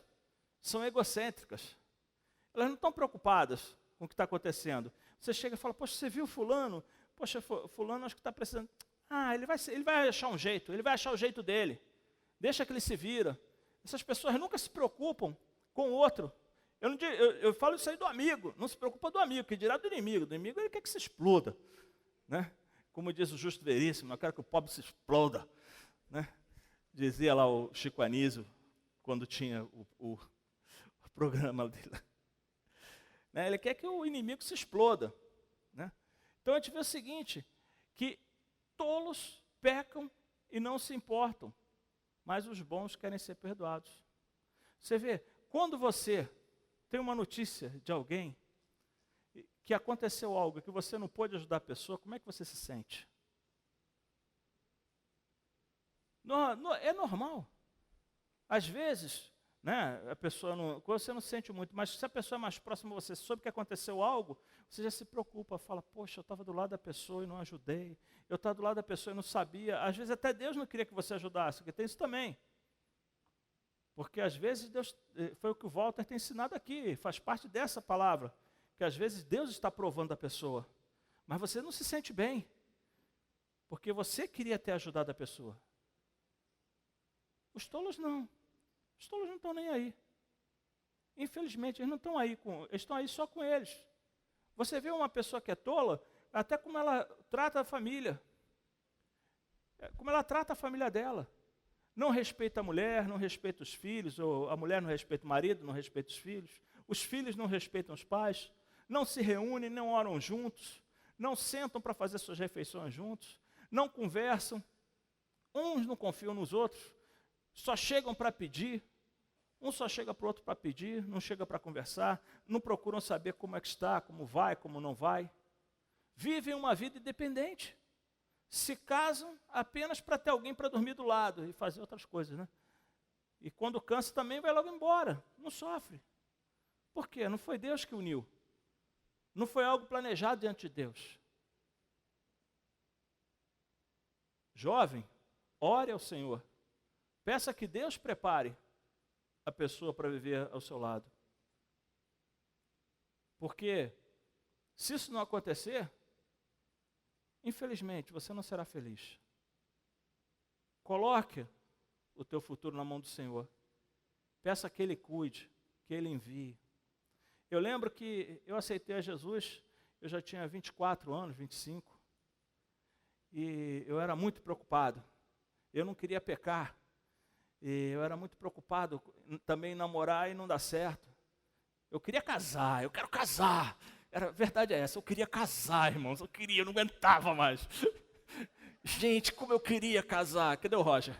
são egocêntricas, elas não estão preocupadas com o que está acontecendo. Você chega e fala, poxa, você viu fulano? Poxa, fulano acho que está precisando. Ah, ele vai achar um jeito, ele vai achar o jeito dele. Deixa que ele se vira. Essas pessoas nunca se preocupam com o outro. Eu falo isso aí do amigo, não se preocupa do amigo, que dirá do inimigo. Do inimigo ele quer que se exploda. Né? Como diz o Justo Veríssimo, eu quero que o pobre se exploda. Né? Dizia lá o Chico Anísio, quando tinha o programa dele. Né? Ele quer que o inimigo se exploda. Né? Então a gente vê o seguinte, que tolos pecam e não se importam, mas os bons querem ser perdoados. Você vê, quando você tem uma notícia de alguém, que aconteceu algo que você não pôde ajudar a pessoa, como é que você se sente? É normal. Às vezes, né, a pessoa você não sente muito, mas se a pessoa é mais próxima a você, soube que aconteceu algo, você já se preocupa, fala, poxa, eu estava do lado da pessoa e não ajudei, eu estava do lado da pessoa e não sabia, às vezes até Deus não queria que você ajudasse, porque tem isso também. Porque às vezes Deus, foi o que o Walter tem ensinado aqui, faz parte dessa palavra, que às vezes Deus está provando a pessoa, mas você não se sente bem, porque você queria ter ajudado a pessoa. Os tolos não. Os tolos não estão nem aí. Infelizmente, eles não estão aí, eles estão aí só com eles. Você vê uma pessoa que é tola, até como ela trata a família. Como ela trata a família dela. Não respeita a mulher, não respeita os filhos, ou a mulher não respeita o marido, não respeita os filhos não respeitam os pais, não se reúnem, não oram juntos, não sentam para fazer suas refeições juntos, não conversam, uns não confiam nos outros, só chegam para pedir, um só chega para o outro para pedir, não chega para conversar, não procuram saber como é que está, como vai, como não vai. Vivem uma vida independente. Se casam apenas para ter alguém para dormir do lado e fazer outras coisas, né? E quando cansa também vai logo embora, não sofre. Por quê? Não foi Deus que uniu. Não foi algo planejado diante de Deus. Jovem, ore ao Senhor. Peça que Deus prepare a pessoa para viver ao seu lado. Porque, se isso não acontecer, infelizmente, você não será feliz. Coloque o teu futuro na mão do Senhor. Peça que Ele cuide, que Ele envie. Eu lembro que eu aceitei a Jesus, eu já tinha 24 anos, 25, e eu era muito preocupado. Eu não queria pecar. E eu era muito preocupado também em namorar e não dar certo. Eu queria casar, eu quero casar. A verdade é essa, eu queria casar, irmãos, eu não aguentava mais. Gente, como eu queria casar. Cadê o Roger?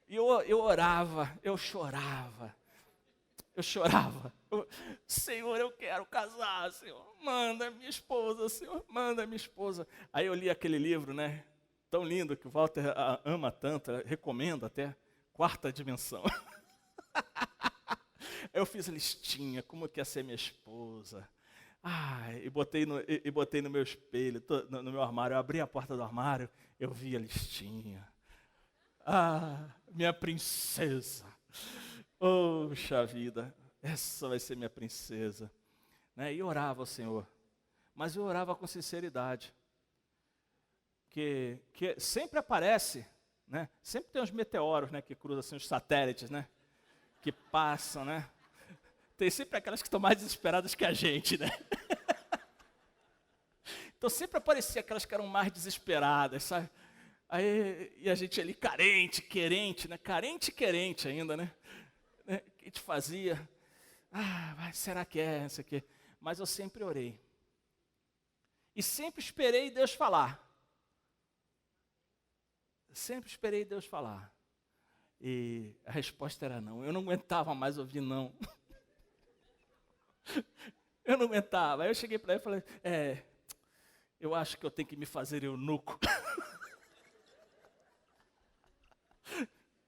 E eu orava, eu chorava. Senhor, eu quero casar, Senhor, manda minha esposa, Senhor, manda minha esposa. Aí eu li aquele livro, né, tão lindo, que o Walter ama tanto, recomendo até, Quarta Dimensão. Eu fiz listinha, como que ia ser minha esposa. E botei no meu espelho, no meu armário, eu abri a porta do armário, eu vi a listinha. Minha princesa. Poxa vida, essa vai ser minha princesa. Né? E orava ao Senhor. Mas eu orava com sinceridade. Que sempre aparece, né? Sempre tem uns meteoros, né, que cruzam assim, os satélites, né? Que passam, né? Tem sempre aquelas que estão mais desesperadas que a gente, né? Então sempre aparecia aquelas que eram mais desesperadas, sabe? Aí, e a gente ali carente, querente, né? Carente e querente ainda, né? Que te fazia, será que é isso aqui? mas eu sempre orei. E sempre esperei Deus falar. Sempre esperei Deus falar. E a resposta era não. Eu não aguentava mais ouvir não. Eu não aguentava. Aí eu cheguei para ele e falei, eu acho que eu tenho que me fazer eunuco.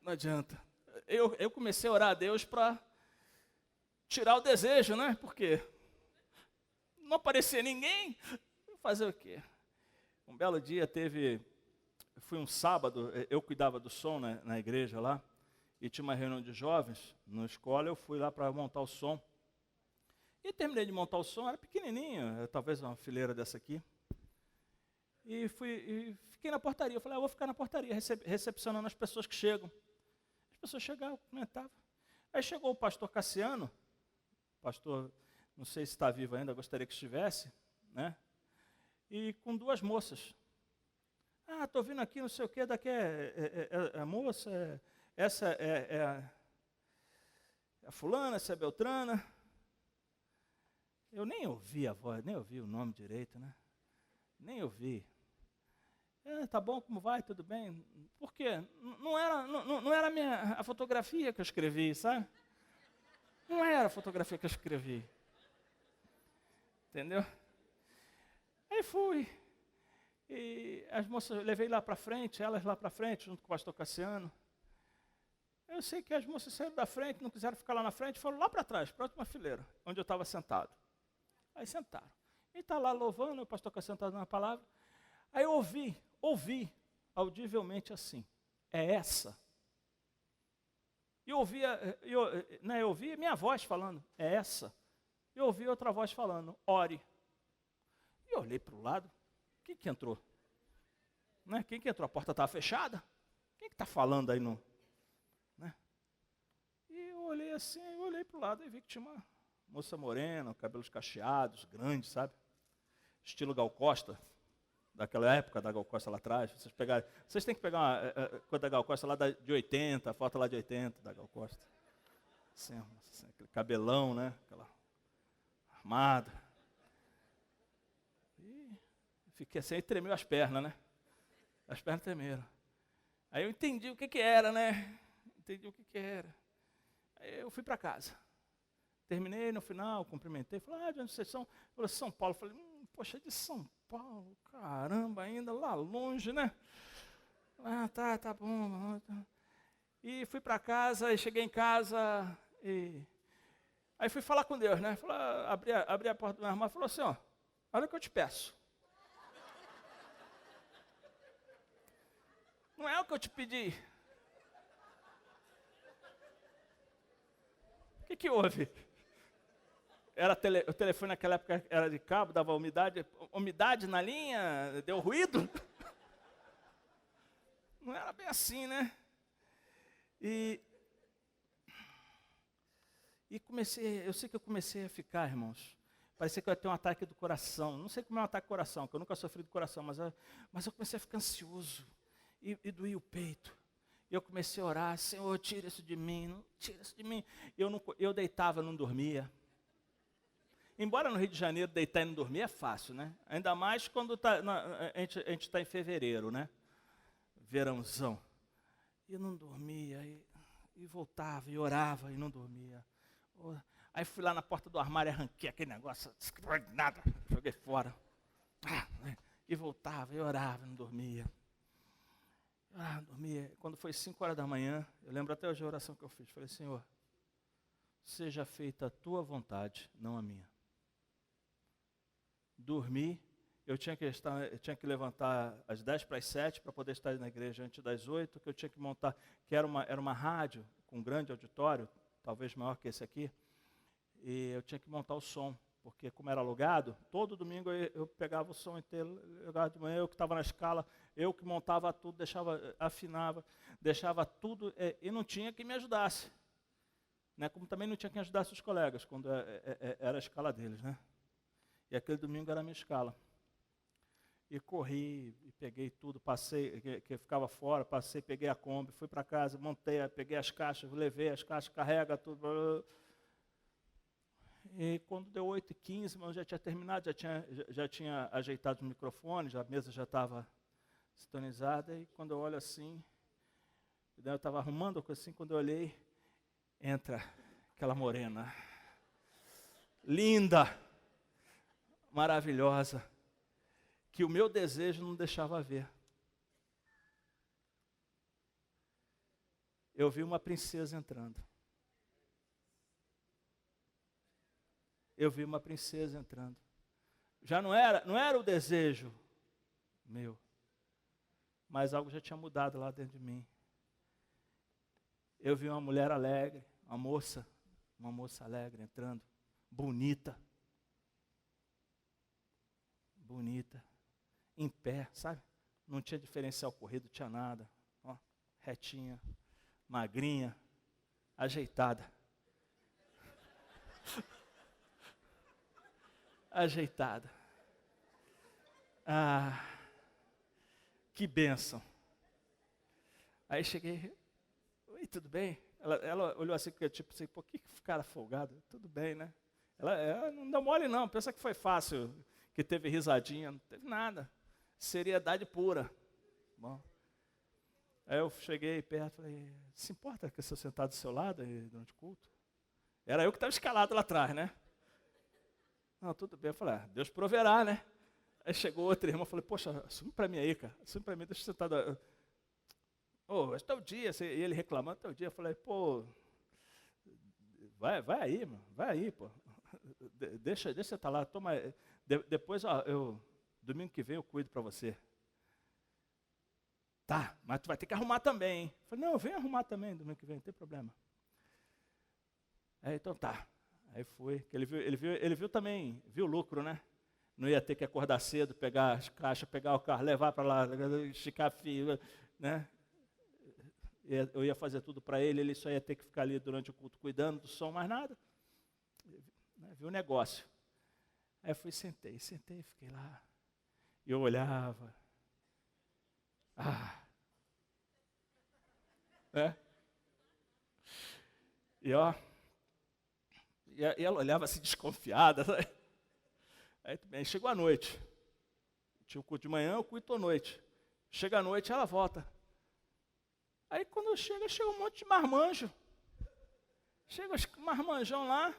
Não adianta. Eu comecei a orar a Deus para tirar o desejo, né? Porque não aparecia ninguém. Fazer o quê? Um belo dia fui um sábado, eu cuidava do som na igreja lá, e tinha uma reunião de jovens na escola, eu fui lá para montar o som. E terminei de montar o som, era pequenininho, talvez uma fileira dessa aqui. E fiquei na portaria, eu falei, eu vou ficar na portaria, recepcionando as pessoas que chegam. As pessoas chegavam, comentavam. Aí chegou o pastor Cassiano, pastor, não sei se está vivo ainda, gostaria que estivesse, né? E com duas moças. Estou vindo aqui, não sei o quê, daqui é a moça, essa é a fulana, essa é a Beltrana. Eu nem ouvi a voz, nem ouvi o nome direito, né? Nem ouvi. Tá bom, como vai, tudo bem? Por quê? Não era a fotografia que eu escrevi, sabe? Não era a fotografia que eu escrevi. Entendeu? Aí fui. E as moças, levei lá para frente, elas lá para frente, junto com o pastor Cassiano. Eu sei que as moças saíram da frente, não quiseram ficar lá na frente, foram lá para trás, para a última fileira, onde eu estava sentado. Aí sentaram. E está lá louvando, o pastor Cassiano está dando a palavra. Aí eu ouvi, audivelmente assim, é essa. E eu ouvi minha voz falando, é essa. E eu ouvi outra voz falando, ore. E eu olhei para o lado, quem que entrou? Né? Quem que entrou? A porta estava fechada? Quem que está falando aí? Né? E eu olhei assim, eu olhei para o lado e vi que tinha uma moça morena, cabelos cacheados, grande, sabe? Estilo Gal Costa, daquela época da Gal Costa lá atrás. Vocês têm que pegar uma coisa da Gal Costa lá de 80, a foto lá de 80 da Gal Costa. Assim, aquele cabelão, né? Aquela armada. E fiquei assim, aí tremeu as pernas, né? As pernas tremeram. Aí eu entendi o que era, né? Entendi o que era. Aí eu fui para casa. Terminei no final, cumprimentei, falei, de onde vocês são? Falei, São Paulo. Falei, poxa, de São Paulo, caramba, ainda lá longe, né? Tá bom. E fui para casa, e cheguei em casa, e aí fui falar com Deus, né? Falei, abri a porta do meu armário e falou assim, olha o que eu te peço. Não é o que eu te pedi. O que houve? O telefone naquela época era de cabo, dava umidade na linha, deu ruído. Não era bem assim, né? E eu sei que eu comecei a ficar, irmãos, parecia que eu ia ter um ataque do coração. Não sei como é um ataque do coração, porque eu nunca sofri do coração, mas eu comecei a ficar ansioso e doía o peito. E eu comecei a orar, Senhor, tira isso de mim, tira isso de mim. Eu deitava, não dormia. Embora no Rio de Janeiro deitar e não dormir é fácil, né? Ainda mais quando a gente está em fevereiro, né? Verãozão. E eu não dormia, e voltava, e orava, e não dormia. Aí fui lá na porta do armário, arranquei aquele negócio, nada, joguei fora. E voltava, e orava, e não dormia. Dormia. Quando foi 5 horas da manhã, eu lembro até hoje a oração que eu fiz. Falei, Senhor, seja feita a tua vontade, não a minha. Dormi, eu tinha que levantar às 10:50 para poder estar na igreja antes das 8, que eu tinha que montar, que era uma rádio com um grande auditório, talvez maior que esse aqui, e eu tinha que montar o som, porque como era alugado, todo domingo eu pegava o som inteiro, jogava de manhã, eu que estava na escala, eu que montava tudo, afinava, deixava tudo, e não tinha quem me ajudasse. Né? Como também não tinha quem ajudasse os colegas, quando era a escala deles, né? E aquele domingo era a minha escala. E corri, e peguei tudo, passei, que ficava fora, peguei a Kombi, fui para casa, montei, peguei as caixas, levei as caixas, carrega tudo. E quando deu 8h15, eu já tinha terminado, já tinha ajeitado o microfone, a mesa já estava sintonizada, e quando eu olho assim, eu estava arrumando a coisa assim, quando eu olhei, entra aquela morena, linda, maravilhosa, que o meu desejo não deixava ver. Eu vi uma princesa entrando. Eu vi uma princesa entrando. Já não era o desejo meu, mas algo já tinha mudado lá dentro de mim. Eu vi uma mulher alegre, uma moça alegre entrando, bonita, em pé, sabe? Não tinha diferencial corrido, tinha nada, ó, retinha, magrinha, ajeitada. Ajeitada. Ah, que bênção. Aí cheguei, oi, tudo bem? Ela olhou assim, tipo assim, pô, que cara folgado, tudo bem, né? Ela não deu mole não, pensa que foi fácil, que teve risadinha, não teve nada. Seriedade pura. Bom. Aí eu cheguei perto, falei, se importa que eu sou sentado do seu lado aí durante o culto? Era eu que estava escalado lá atrás, né? Não, tudo bem. Eu falei, Deus proverá, né? Aí chegou outra irmã, eu falei, poxa, assume para mim aí, cara. Assume para mim, deixa eu sentar. Ô, esse é o dia. E ele reclamando, é o dia. Eu falei, pô, vai aí, mano. Vai aí, pô. Deixa você estar lá. Toma. Depois, ó, domingo que vem eu cuido para você. Tá, mas tu vai ter que arrumar também, hein? Eu falei, não, vem arrumar também domingo que vem, não tem problema. Aí, então tá. Aí foi, que ele viu também, viu o lucro, né? Não ia ter que acordar cedo, pegar as caixas, pegar o carro, levar para lá, esticar fio, né? Eu ia fazer tudo para ele só ia ter que ficar ali durante o culto cuidando do som, mais nada. Viu o negócio. Aí eu fui, sentei, fiquei lá. E eu olhava. Né? E ó, e ela olhava assim desconfiada. Né? Aí bem, chegou a noite. Tinha o culto de manhã, o culto à noite. Chega a noite, ela volta. Aí quando chega um monte de marmanjo. Chega um marmanjão lá.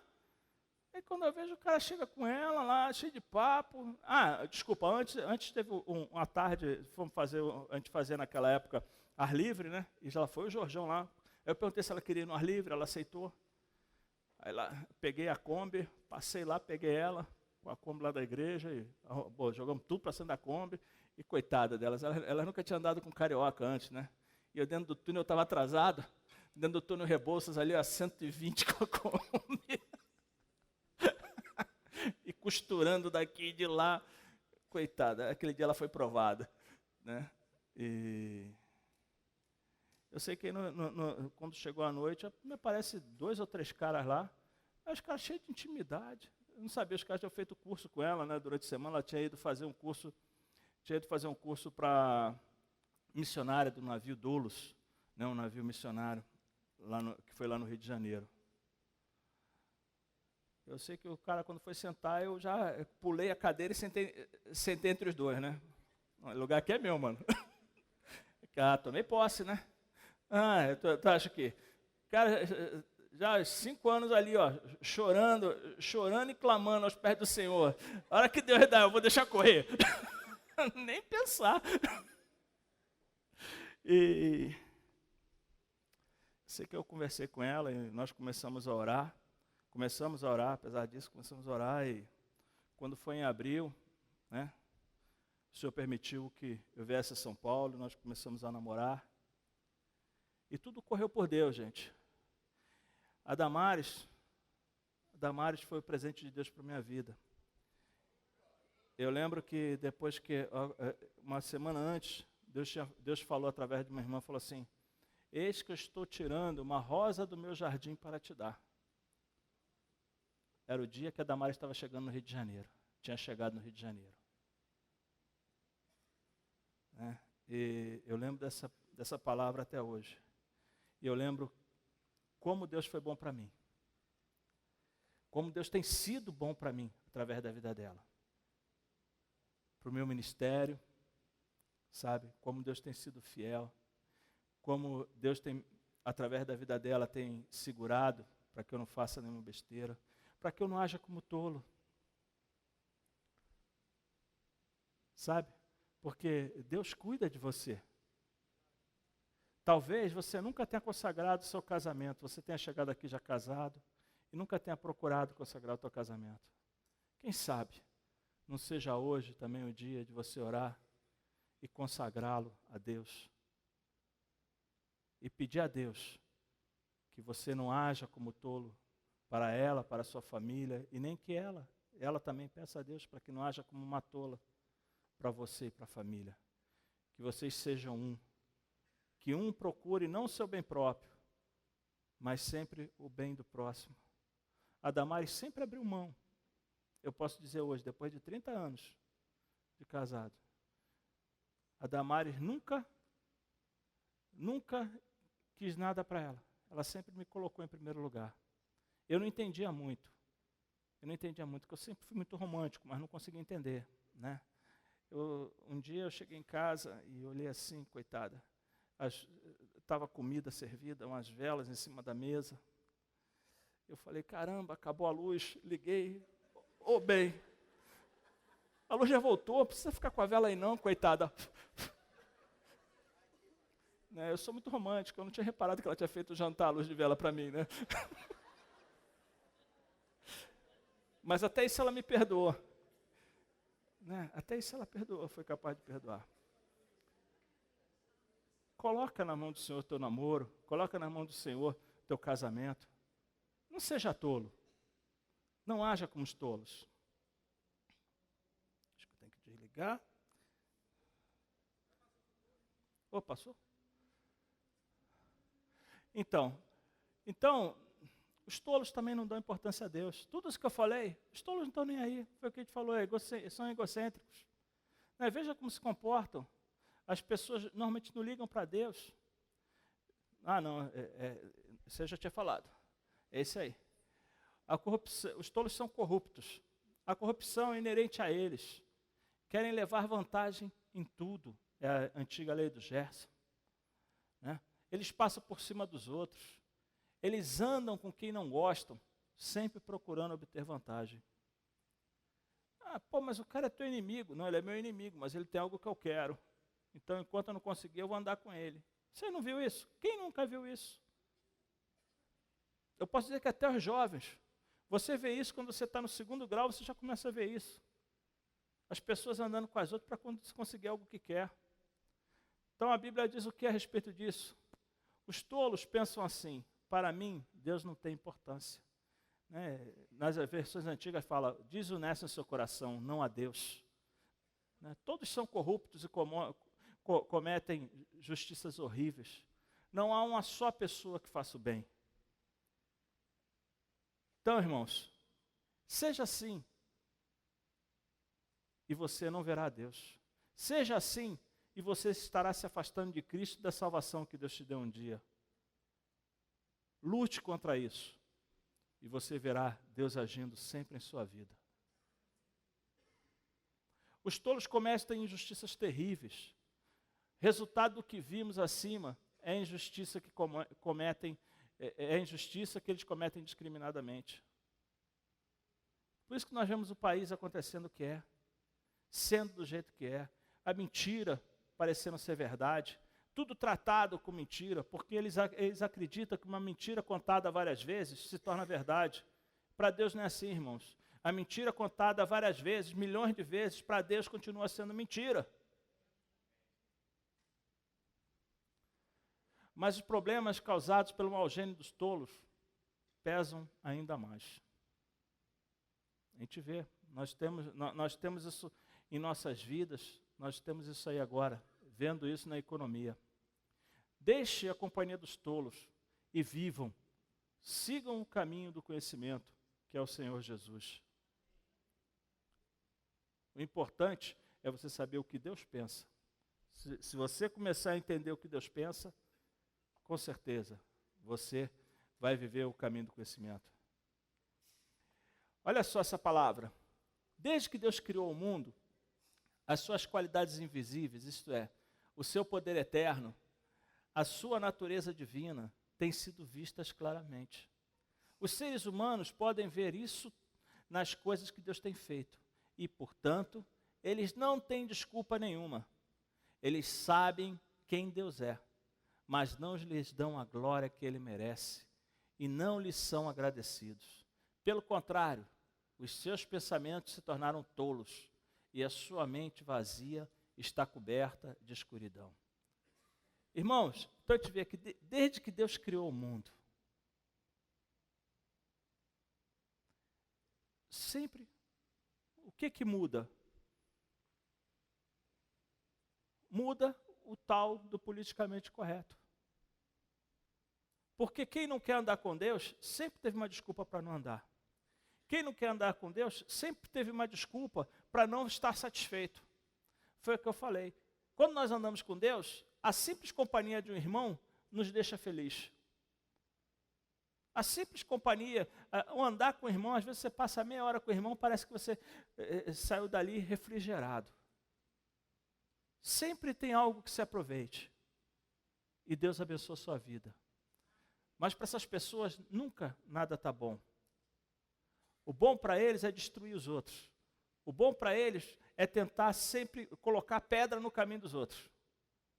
Aí quando eu vejo, o cara chega com ela lá, cheio de papo. Ah, desculpa, antes teve uma tarde, a gente fazia naquela época ar livre, né? E já foi o Jorjão lá. Eu perguntei se ela queria ir no ar livre, ela aceitou. Aí lá, peguei a Kombi, passei lá, peguei ela, com a Kombi lá da igreja, e jogamos tudo para cima da Kombi, e coitada delas, elas nunca tinham andado com carioca antes, né? E eu dentro do túnel, eu estava atrasado, dentro do túnel Rebouças ali, a 120 com a Kombi, e costurando daqui e de lá, coitada, aquele dia ela foi provada, né? E eu sei que quando chegou a noite, me parece 2 ou 3 caras lá, os caras cheios de intimidade. Eu não sabia, os caras tinham feito curso com ela, né? Durante a semana ela tinha ido fazer um curso para missionária do navio Doulos, né? Um navio missionário, que foi lá no Rio de Janeiro. Eu sei que o cara, quando foi sentar, eu já pulei a cadeira e sentei entre os dois, né? O lugar aqui é meu, mano. Tomei posse, né? Tu acha que? Cara, já 5 anos ali, ó, chorando e clamando aos pés do Senhor. A hora que Deus dá, eu vou deixar correr. Nem pensar. E sei que eu conversei com ela e nós começamos a orar, apesar disso, começamos a orar e quando foi em abril, né, o Senhor permitiu que eu viesse a São Paulo, nós começamos a namorar. E tudo correu por Deus, gente. A Damares foi o presente de Deus para a minha vida. Eu lembro que depois que, uma semana antes, Deus falou através de uma irmã, falou assim, eis que eu estou tirando uma rosa do meu jardim para te dar. Era o dia que a Damares estava chegando no Rio de Janeiro. Tinha chegado no Rio de Janeiro. Né? E eu lembro dessa palavra até hoje. E eu lembro como Deus foi bom para mim. como Deus tem sido bom para mim, através da vida dela. Para o meu ministério, sabe? Como Deus tem sido fiel. Como Deus tem, através da vida dela, tem segurado para que eu não faça nenhuma besteira. Para que eu não haja como tolo. Sabe? Porque Deus cuida de você. Talvez você nunca tenha consagrado o seu casamento. Você tenha chegado aqui já casado e nunca tenha procurado consagrar o seu casamento. Quem sabe não seja hoje também o dia de você orar e consagrá-lo a Deus. E pedir a Deus que você não haja como tolo para ela, para a sua família, e nem que ela também peça a Deus para que não haja como uma tola para você e para a família. Que vocês sejam um. Que um procure não o seu bem próprio, mas sempre o bem do próximo. A Damares sempre abriu mão. Eu posso dizer hoje, depois de 30 anos de casado, a Damares nunca quis nada para ela. Ela sempre me colocou em primeiro lugar. Eu não entendia muito, porque eu sempre fui muito romântico, mas não conseguia entender, né? Um dia eu cheguei em casa e olhei assim, coitada, estava comida servida, umas velas em cima da mesa. Eu falei, caramba, acabou a luz, liguei, bem, a luz já voltou, não precisa ficar com a vela aí não, coitada. Né, eu sou muito romântico, eu não tinha reparado que ela tinha feito jantar à luz de vela para mim, né? Mas até isso ela me perdoou. Né? Até isso ela perdoou, foi capaz de perdoar. Coloca na mão do Senhor teu namoro, coloca na mão do Senhor teu casamento. Não seja tolo. Não haja como os tolos. Acho que eu tenho que desligar. Passou? Então, os tolos também não dão importância a Deus. Tudo isso que eu falei, os tolos não estão nem aí. Foi o que a gente falou, são egocêntricos. Né? Veja como se comportam. As pessoas normalmente não ligam para Deus. Não, isso eu já tinha falado. É isso aí. Os tolos são corruptos. A corrupção é inerente a eles. Querem levar vantagem em tudo. É a antiga lei do Gerson. Né? Eles passam por cima dos outros. Eles andam com quem não gostam, sempre procurando obter vantagem. Mas o cara é teu inimigo. Não, ele é meu inimigo, mas ele tem algo que eu quero. Então, enquanto eu não conseguir, eu vou andar com ele. Você não viu isso? Quem nunca viu isso? Eu posso dizer que até os jovens, você vê isso quando você está no 2º grau, você já começa a ver isso. As pessoas andando com as outras para conseguir algo que quer. Então, a Bíblia diz o que a respeito disso? Os tolos pensam assim, para mim, Deus não tem importância. Né? Nas versões antigas fala, desonesta no seu coração, não a Deus. Né? Todos são corruptos e cometem justiças horríveis. Não há uma só pessoa que faça o bem. Então, irmãos, seja assim, e você não verá a Deus. Seja assim, e você estará se afastando de Cristo e da salvação que Deus te deu um dia. Lute contra isso, e você verá Deus agindo sempre em sua vida. Os tolos cometem injustiças terríveis. Resultado do que vimos acima é a injustiça que cometem, é a injustiça que eles cometem indiscriminadamente. Por isso que nós vemos o país acontecendo o que é, sendo do jeito que é, a mentira parecendo ser verdade, tudo tratado com mentira, porque eles acreditam que uma mentira contada várias vezes se torna verdade. Para Deus não é assim, irmãos. A mentira contada várias vezes, milhões de vezes, para Deus continua sendo mentira. Mas os problemas causados pelo mau gênio dos tolos pesam ainda mais. A gente vê, nós temos isso em nossas vidas, nós temos isso aí agora, vendo isso na economia. Deixe a companhia dos tolos e vivam, sigam o caminho do conhecimento, que é o Senhor Jesus. O importante é você saber o que Deus pensa. Se você começar a entender o que Deus pensa, com certeza, você vai viver o caminho do conhecimento. Olha só essa palavra. Desde que Deus criou o mundo, as suas qualidades invisíveis, isto é, o seu poder eterno, a sua natureza divina, têm sido vistas claramente. Os seres humanos podem ver isso nas coisas que Deus tem feito. E, portanto, eles não têm desculpa nenhuma. Eles sabem quem Deus é, mas não lhes dão a glória que Ele merece e não lhes são agradecidos. Pelo contrário, os seus pensamentos se tornaram tolos e a sua mente vazia está coberta de escuridão. Irmãos, então eu te ver aqui, desde que Deus criou o mundo, sempre, o que muda? Muda o tal do politicamente correto. Porque quem não quer andar com Deus, sempre teve uma desculpa para não andar. Quem não quer andar com Deus, sempre teve uma desculpa para não estar satisfeito. Foi o que eu falei. Quando nós andamos com Deus, a simples companhia de um irmão nos deixa feliz. A simples companhia, o andar com o irmão, às vezes você passa meia hora com o irmão, parece que você saiu dali refrigerado. Sempre tem algo que se aproveite. E Deus abençoa a sua vida. Mas para essas pessoas, nunca nada está bom. O bom para eles é destruir os outros. O bom para eles é tentar sempre colocar pedra no caminho dos outros.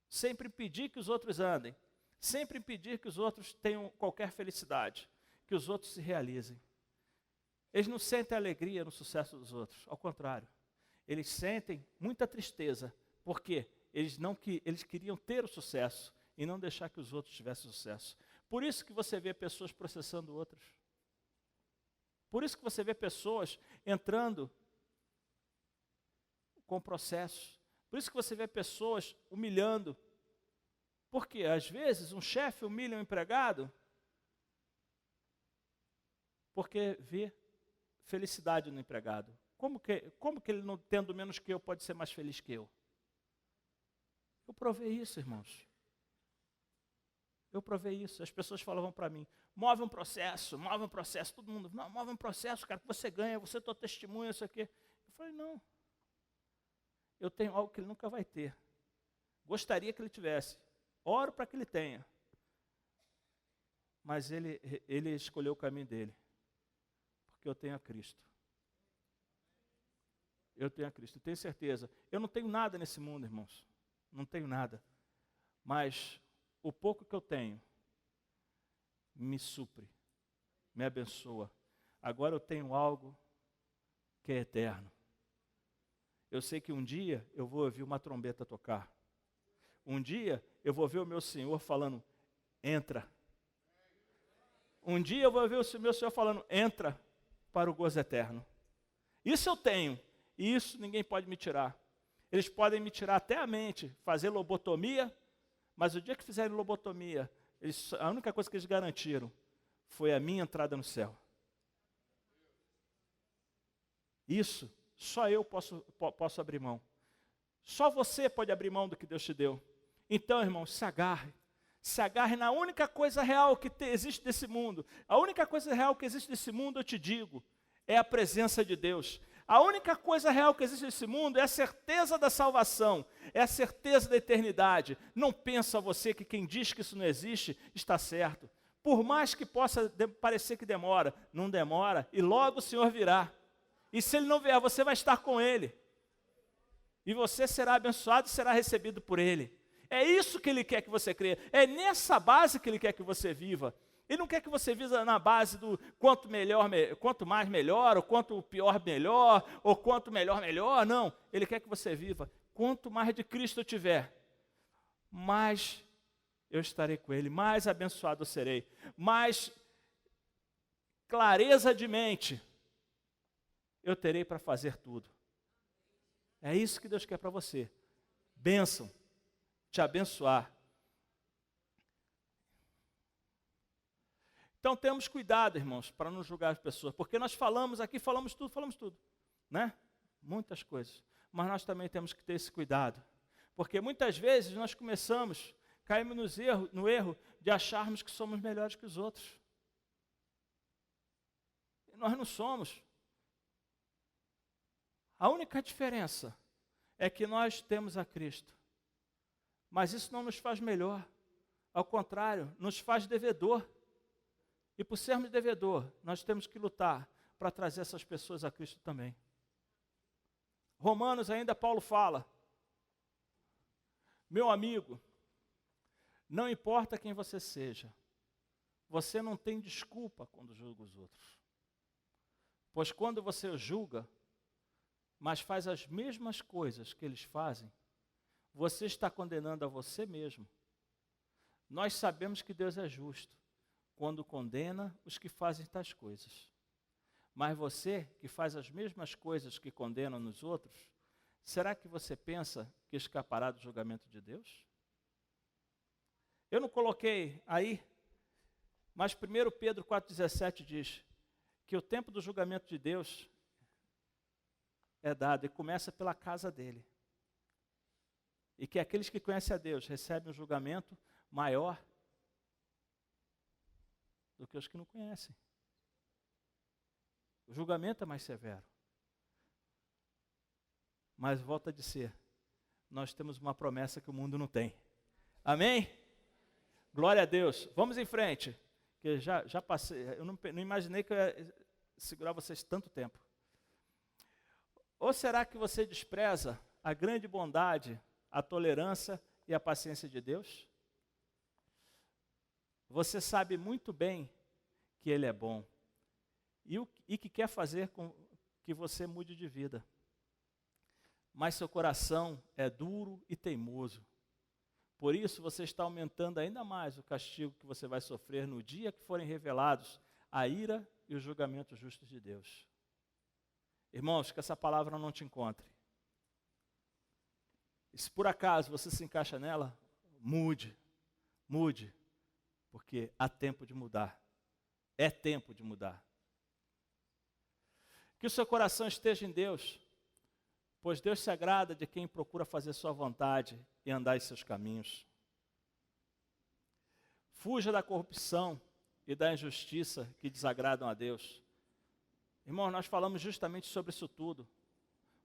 Sempre impedir que os outros andem. Sempre impedir que os outros tenham qualquer felicidade. Que os outros se realizem. Eles não sentem alegria no sucesso dos outros. Ao contrário. Eles sentem muita tristeza. Porque eles queriam ter o sucesso e não deixar que os outros tivessem sucesso. Por isso que você vê pessoas processando outros. Por isso que você vê pessoas entrando com processos. Por isso que você vê pessoas humilhando. Porque, às vezes, um chefe humilha um empregado porque vê felicidade no empregado. Como que ele, não tendo menos que eu, pode ser mais feliz que eu? Eu provei isso, irmãos. Eu provei isso. As pessoas falavam para mim, move um processo, todo mundo, não, move um processo, cara, que você ganha, você é tua testemunha, isso aqui. Eu falei, não. Eu tenho algo que ele nunca vai ter. Gostaria que ele tivesse. Oro para que ele tenha. Mas ele escolheu o caminho dele. Porque eu tenho a Cristo. Eu tenho a Cristo, eu tenho certeza. Eu não tenho nada nesse mundo, irmãos. Não tenho nada. Mas o pouco que eu tenho me supre, me abençoa. Agora eu tenho algo que é eterno. Eu sei que um dia eu vou ouvir uma trombeta tocar. Um dia eu vou ver o meu Senhor falando, entra. Um dia eu vou ver o meu Senhor falando, entra para o gozo eterno. Isso eu tenho, e isso ninguém pode me tirar. Eles podem me tirar até a mente, fazer lobotomia, mas o dia que fizerem lobotomia, a única coisa que eles garantiram foi a minha entrada no céu. Isso, só eu posso abrir mão. Só você pode abrir mão do que Deus te deu. Então, irmão, se agarre na única coisa real que existe nesse mundo. A única coisa real que existe nesse mundo, eu te digo, é a presença de Deus. A única coisa real que existe nesse mundo é a certeza da salvação, é a certeza da eternidade. Não pensa você que quem diz que isso não existe está certo. Por mais que possa parecer que demora, não demora, e logo o Senhor virá. E se Ele não vier, você vai estar com Ele. E você será abençoado e será recebido por Ele. É isso que Ele quer que você creia. É nessa base que Ele quer que você viva. Ele não quer que você viva na base do quanto mais melhor, ou quanto pior melhor, ou quanto melhor melhor. Não, Ele quer que você viva. Quanto mais de Cristo eu tiver, mais eu estarei com Ele, mais abençoado eu serei, mais clareza de mente eu terei para fazer tudo. É isso que Deus quer para você. Bênção, te abençoar. Então temos cuidado, irmãos, para não julgar as pessoas, porque nós falamos aqui, falamos tudo, né? Muitas coisas, mas nós também temos que ter esse cuidado, porque muitas vezes nós caímos no erro de acharmos que somos melhores que os outros. E nós não somos. A única diferença é que nós temos a Cristo. Mas isso não nos faz melhor. Ao contrário, nos faz devedor. E por sermos devedor, nós temos que lutar para trazer essas pessoas a Cristo também. Romanos ainda Paulo fala: meu amigo, não importa quem você seja, você não tem desculpa quando julga os outros. Pois quando você os julga, mas faz as mesmas coisas que eles fazem, você está condenando a você mesmo. Nós sabemos que Deus é justo quando condena os que fazem tais coisas. Mas você, que faz as mesmas coisas que condena nos outros, será que você pensa que escapará do julgamento de Deus? Eu não coloquei aí, mas 1 Pedro 4,17 diz que o tempo do julgamento de Deus é dado e começa pela casa dele. E que aqueles que conhecem a Deus recebem um julgamento maior do que os que não conhecem. O julgamento é mais severo. Mas volta a dizer, nós temos uma promessa que o mundo não tem. Amém? Glória a Deus. Vamos em frente. Que já passei, eu não imaginei que eu ia segurar vocês tanto tempo. Ou será que você despreza a grande bondade, a tolerância e a paciência de Deus? Você sabe muito bem que Ele é bom e que quer fazer com que você mude de vida. Mas seu coração é duro e teimoso. Por isso você está aumentando ainda mais o castigo que você vai sofrer no dia que forem revelados a ira e os julgamentos justos de Deus. Irmãos, que essa palavra não te encontre. E se por acaso você se encaixa nela, mude, porque há tempo de mudar. É tempo de mudar. Que o seu coração esteja em Deus, pois Deus se agrada de quem procura fazer sua vontade e andar em seus caminhos. Fuja da corrupção e da injustiça que desagradam a Deus. Irmão, nós falamos justamente sobre isso tudo.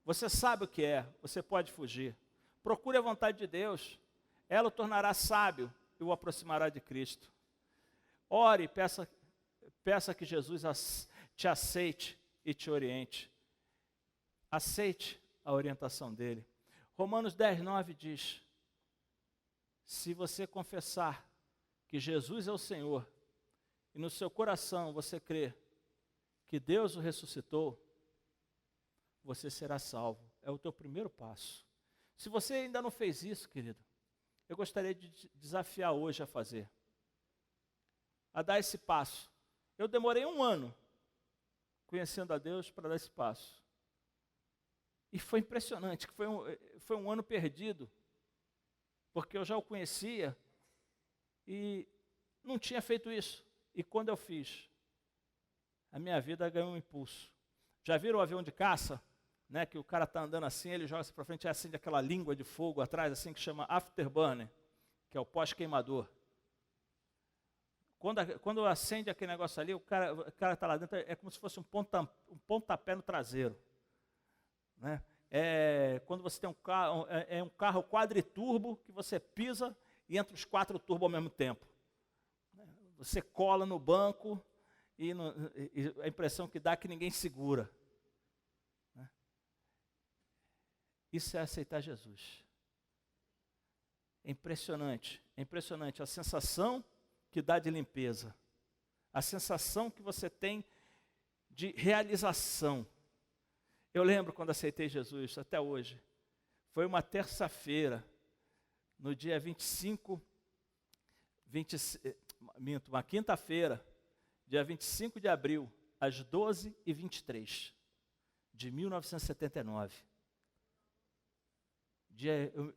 Você sabe o que é, você pode fugir. Procure a vontade de Deus, ela o tornará sábio e o aproximará de Cristo. Ore e peça que Jesus te aceite e te oriente. Aceite a orientação dele. Romanos 10:9 diz: se você confessar que Jesus é o Senhor e no seu coração você crê que Deus o ressuscitou, você será salvo. É o teu primeiro passo. Se você ainda não fez isso, querido, eu gostaria de te desafiar hoje a fazer. A dar esse passo. Eu demorei 1 ano conhecendo a Deus para dar esse passo. E foi impressionante, que foi um ano perdido, porque eu já o conhecia e não tinha feito isso. E quando eu fiz, a minha vida ganhou um impulso. Já viram o avião de caça? Né, que o cara está andando assim, ele joga-se para frente e acende aquela língua de fogo atrás, assim, que chama afterburner, que é o pós-queimador. Quando acende aquele negócio ali, o cara está lá dentro, é como se fosse um pontapé no traseiro. Né? Quando você tem um carro quadriturbo, que você pisa e entra os 4 turbos ao mesmo tempo. Você cola no banco e a impressão que dá é que ninguém segura. Isso é aceitar Jesus. É impressionante a sensação que dá de limpeza, a sensação que você tem de realização. Eu lembro quando aceitei Jesus, até hoje, foi uma terça-feira, no dia uma quinta-feira, dia 25 de abril, às 12h23, de 1979.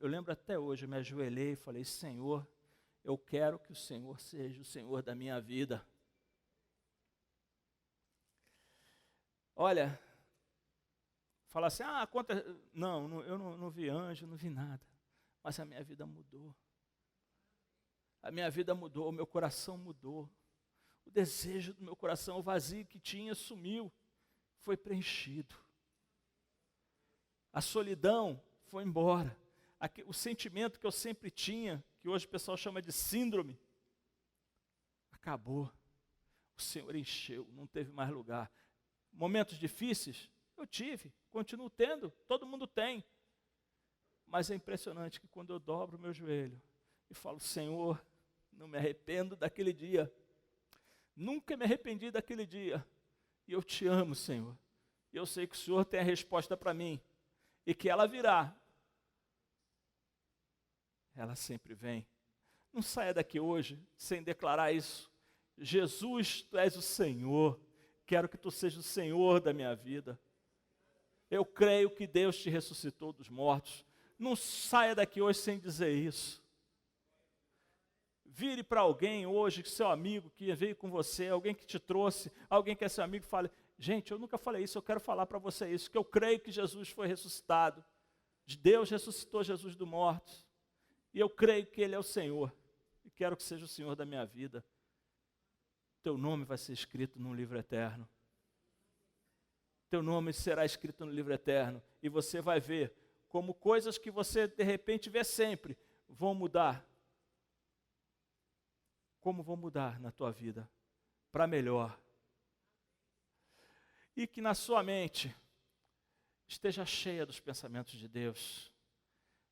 Eu lembro até hoje, eu me ajoelhei e falei: Senhor, eu quero que o Senhor seja o Senhor da minha vida. Olha, fala assim, não, eu não vi anjo, não vi nada, mas a minha vida mudou. A minha vida mudou, o meu coração mudou. O desejo do meu coração, o vazio que tinha, sumiu, foi preenchido. A solidão foi embora. O sentimento que eu sempre tinha, que hoje o pessoal chama de síndrome, acabou. O Senhor encheu, não teve mais lugar. Momentos difíceis, eu tive, continuo tendo, todo mundo tem. Mas é impressionante que quando eu dobro o meu joelho e falo, Senhor, não me arrependo daquele dia. Nunca me arrependi daquele dia. E eu te amo, Senhor. E eu sei que o Senhor tem a resposta para mim. E que ela virá. Ela sempre vem. Não saia daqui hoje sem declarar isso. Jesus, tu és o Senhor. Quero que tu sejas o Senhor da minha vida. Eu creio que Deus te ressuscitou dos mortos. Não saia daqui hoje sem dizer isso. Vire para alguém hoje, seu amigo que veio com você, alguém que te trouxe, alguém que é seu amigo, fale, gente, eu nunca falei isso, eu quero falar para você isso, que eu creio que Jesus foi ressuscitado. Deus ressuscitou Jesus dos mortos. E eu creio que Ele é o Senhor. E quero que seja o Senhor da minha vida. Teu nome vai ser escrito num livro eterno. Teu nome será escrito no livro eterno. E você vai ver como coisas que você de repente vê sempre vão mudar. Como vão mudar na tua vida para melhor. E que na sua mente esteja cheia dos pensamentos de Deus.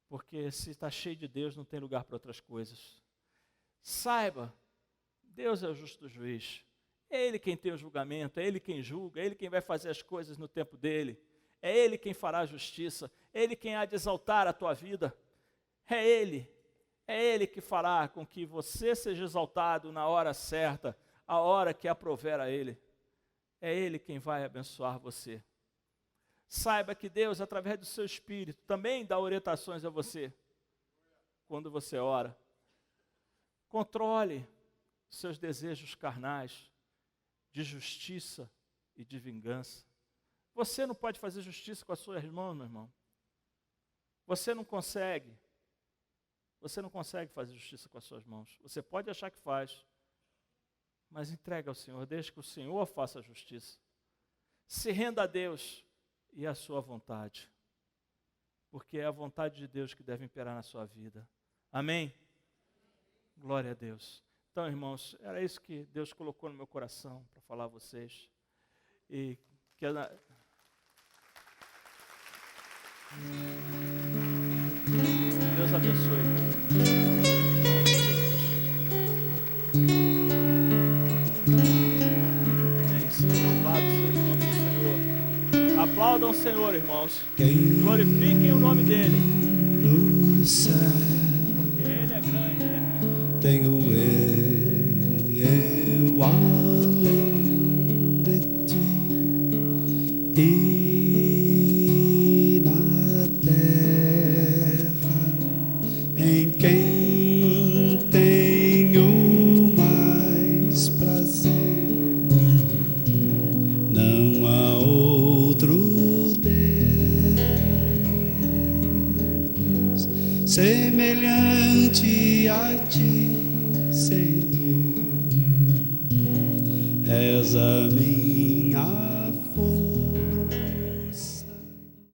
Porque se está cheio de Deus, não tem lugar para outras coisas. Saiba, Deus é o justo juiz. É Ele quem tem o julgamento, é Ele quem julga, é Ele quem vai fazer as coisas no tempo dEle. É Ele quem fará a justiça, é Ele quem há de exaltar a tua vida. É Ele que fará com que você seja exaltado na hora certa, a hora que aprover a Ele. É Ele quem vai abençoar você. Saiba que Deus, através do seu Espírito, também dá orientações a você, quando você ora. Controle seus desejos carnais, de justiça e de vingança. Você não pode fazer justiça com a sua irmã, meu irmão. Você não consegue fazer justiça com as suas mãos. Você pode achar que faz, mas entrega ao Senhor, deixe que o Senhor faça a justiça. Se renda a Deus e à sua vontade, porque é a vontade de Deus que deve imperar na sua vida. Amém? Glória a Deus. Então, irmãos, era isso que Deus colocou no meu coração para falar a vocês. E que Deus abençoe. Louvado seja o nome do Senhor. Aplaudam o Senhor, irmãos. Glorifiquem o nome dEle. Porque Ele é grande, Ele é grande. Tenho eu além de ti e na terra em quem tenho mais prazer. Não há outro Deus semelhante a ti, Senhor. És a minha